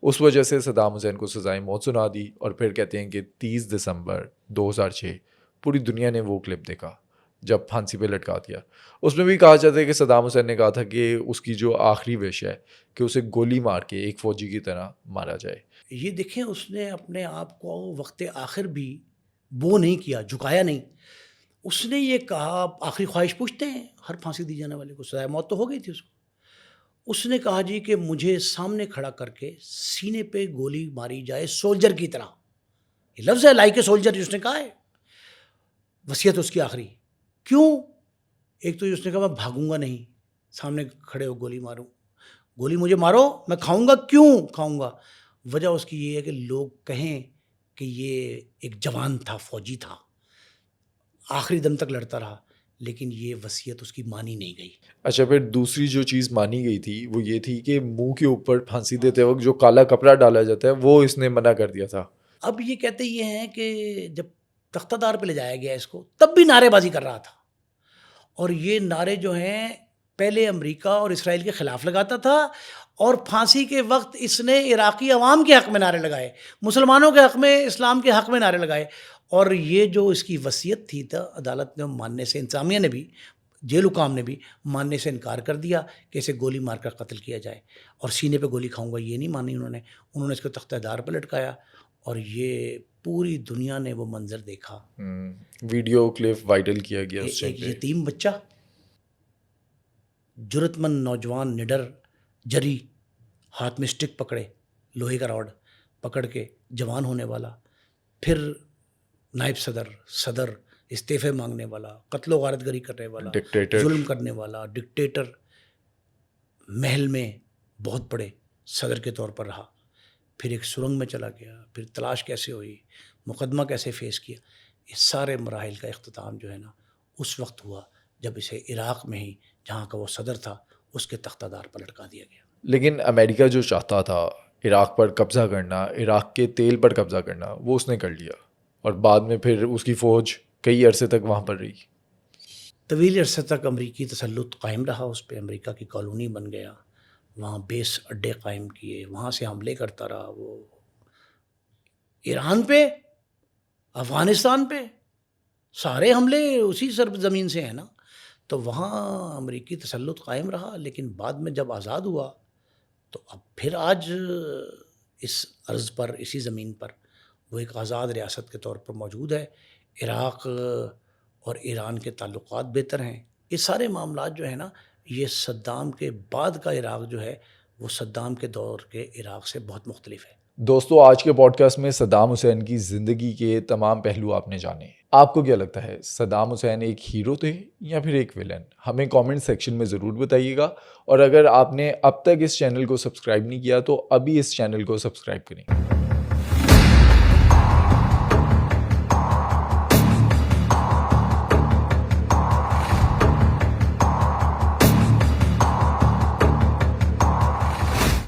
اس وجہ سے صدام حسین کو سزائے موت سنا دی. اور پھر کہتے ہیں کہ 30 دسمبر 2006 پوری دنیا نے وہ کلپ دیکھا جب پھانسی پہ لٹکا دیا. اس میں بھی کہا جاتا ہے کہ صدام حسین نے کہا تھا کہ اس کی جو آخری وش ہے کہ اسے گولی مار کے ایک فوجی کی طرح مارا جائے. یہ دیکھیں اس نے اپنے آپ کو وقت آخر بھی وہ نہیں کیا، جھکایا نہیں. اس نے یہ کہا، آخری خواہش پوچھتے ہیں ہر پھانسی دی جانے والے کو، سزائے موت تو ہو گئی تھی اس کو. اس نے کہا جی کہ مجھے سامنے کھڑا کر کے سینے پہ گولی ماری جائے سولجر کی طرح. یہ لفظ ہے لائک اے سولجر، اس نے کہا ہے. وصیت اس کی آخری. کیوں؟ ایک تو اس نے کہا میں بھاگوں گا نہیں، سامنے کھڑے ہو گولی ماروں، گولی مجھے مارو میں کھاؤں گا. کیوں کھاؤں گا؟ وجہ اس کی یہ ہے کہ لوگ کہیں کہ یہ ایک جوان تھا، فوجی تھا، آخری دم تک لڑتا رہا. لیکن یہ وصیت اس کی مانی نہیں گئی. اچھا، پھر دوسری جو چیز مانی گئی تھی وہ یہ تھی کہ منہ کے اوپر پھانسی دیتے وقت جو کالا کپڑا ڈالا جاتا ہے وہ اس نے منع کر دیا تھا. اب یہ کہتے یہ ہیں کہ جب تختہ دار پہ لے جایا گیا اس کو، تب بھی نعرے بازی کر رہا تھا. اور یہ نعرے جو ہیں پہلے امریکہ اور اسرائیل کے خلاف لگاتا تھا، اور پھانسی کے وقت اس نے عراقی عوام کے حق میں نعرے لگائے، مسلمانوں کے حق میں، اسلام کے حق میں نعرے لگائے. اور یہ جو اس کی وصیت تھی تو عدالت نے ماننے سے، انتظامیہ نے بھی، جیل حکام نے بھی ماننے سے انکار کر دیا کہ اسے گولی مار کر قتل کیا جائے. اور سینے پہ گولی کھاؤں گا یہ نہیں مانی انہوں نے اس کو تختہ دار پہ لٹکایا. اور یہ پوری دنیا نے وہ منظر دیکھا. ویڈیو کلپ وائرل کیا گیا اس ایک یتیم بچہ، جرت مند نوجوان، نڈر، جری، ہاتھ میں اسٹک پکڑے، لوہے کا راڈ پکڑ کے، جوان ہونے والا، پھر نائب صدر، استعفے مانگنے والا، قتل و غارت گری کرنے والا، ظلم کرنے والا، ڈکٹیٹر، محل میں بہت بڑے صدر کے طور پر رہا. پھر ایک سرنگ میں چلا گیا، پھر تلاش کیسے ہوئی، مقدمہ کیسے فیس کیا. اس سارے مراحل کا اختتام جو ہے نا اس وقت ہوا جب اسے عراق میں ہی، جہاں کا وہ صدر تھا، اس کے تختہ دار پر لٹکا دیا گیا. لیکن امریکہ جو چاہتا تھا عراق پر قبضہ کرنا، عراق کے تیل پر قبضہ کرنا، وہ اس نے کر لیا. اور بعد میں پھر اس کی فوج کئی عرصے تک وہاں پر رہی. طویل عرصے تک امریکی تسلط قائم رہا اس پہ. امریکہ کی کالونی بن گیا، وہاں بیس اڈے قائم کیے، وہاں سے حملے کرتا رہا. وہ ایران پہ، افغانستان پہ، سارے حملے اسی سرزمین سے ہیں نا. تو وہاں امریکی تسلط قائم رہا. لیکن بعد میں جب آزاد ہوا تو اب پھر آج اس عرض پر، اسی زمین پر وہ ایک آزاد ریاست کے طور پر موجود ہے. عراق اور ایران کے تعلقات بہتر ہیں. یہ سارے معاملات جو ہیں نا، یہ صدام کے بعد کا عراق جو ہے وہ صدام کے دور کے عراق سے بہت مختلف ہے. دوستو، آج کے پوڈ کاسٹ میں صدام حسین کی زندگی کے تمام پہلو آپ نے جانے. آپ کو کیا لگتا ہے، صدام حسین ایک ہیرو تھے یا پھر ایک ویلن؟ ہمیں کامنٹ سیکشن میں ضرور بتائیے گا. اور اگر آپ نے اب تک اس چینل کو سبسکرائب نہیں کیا تو ابھی اس چینل کو سبسکرائب کریں.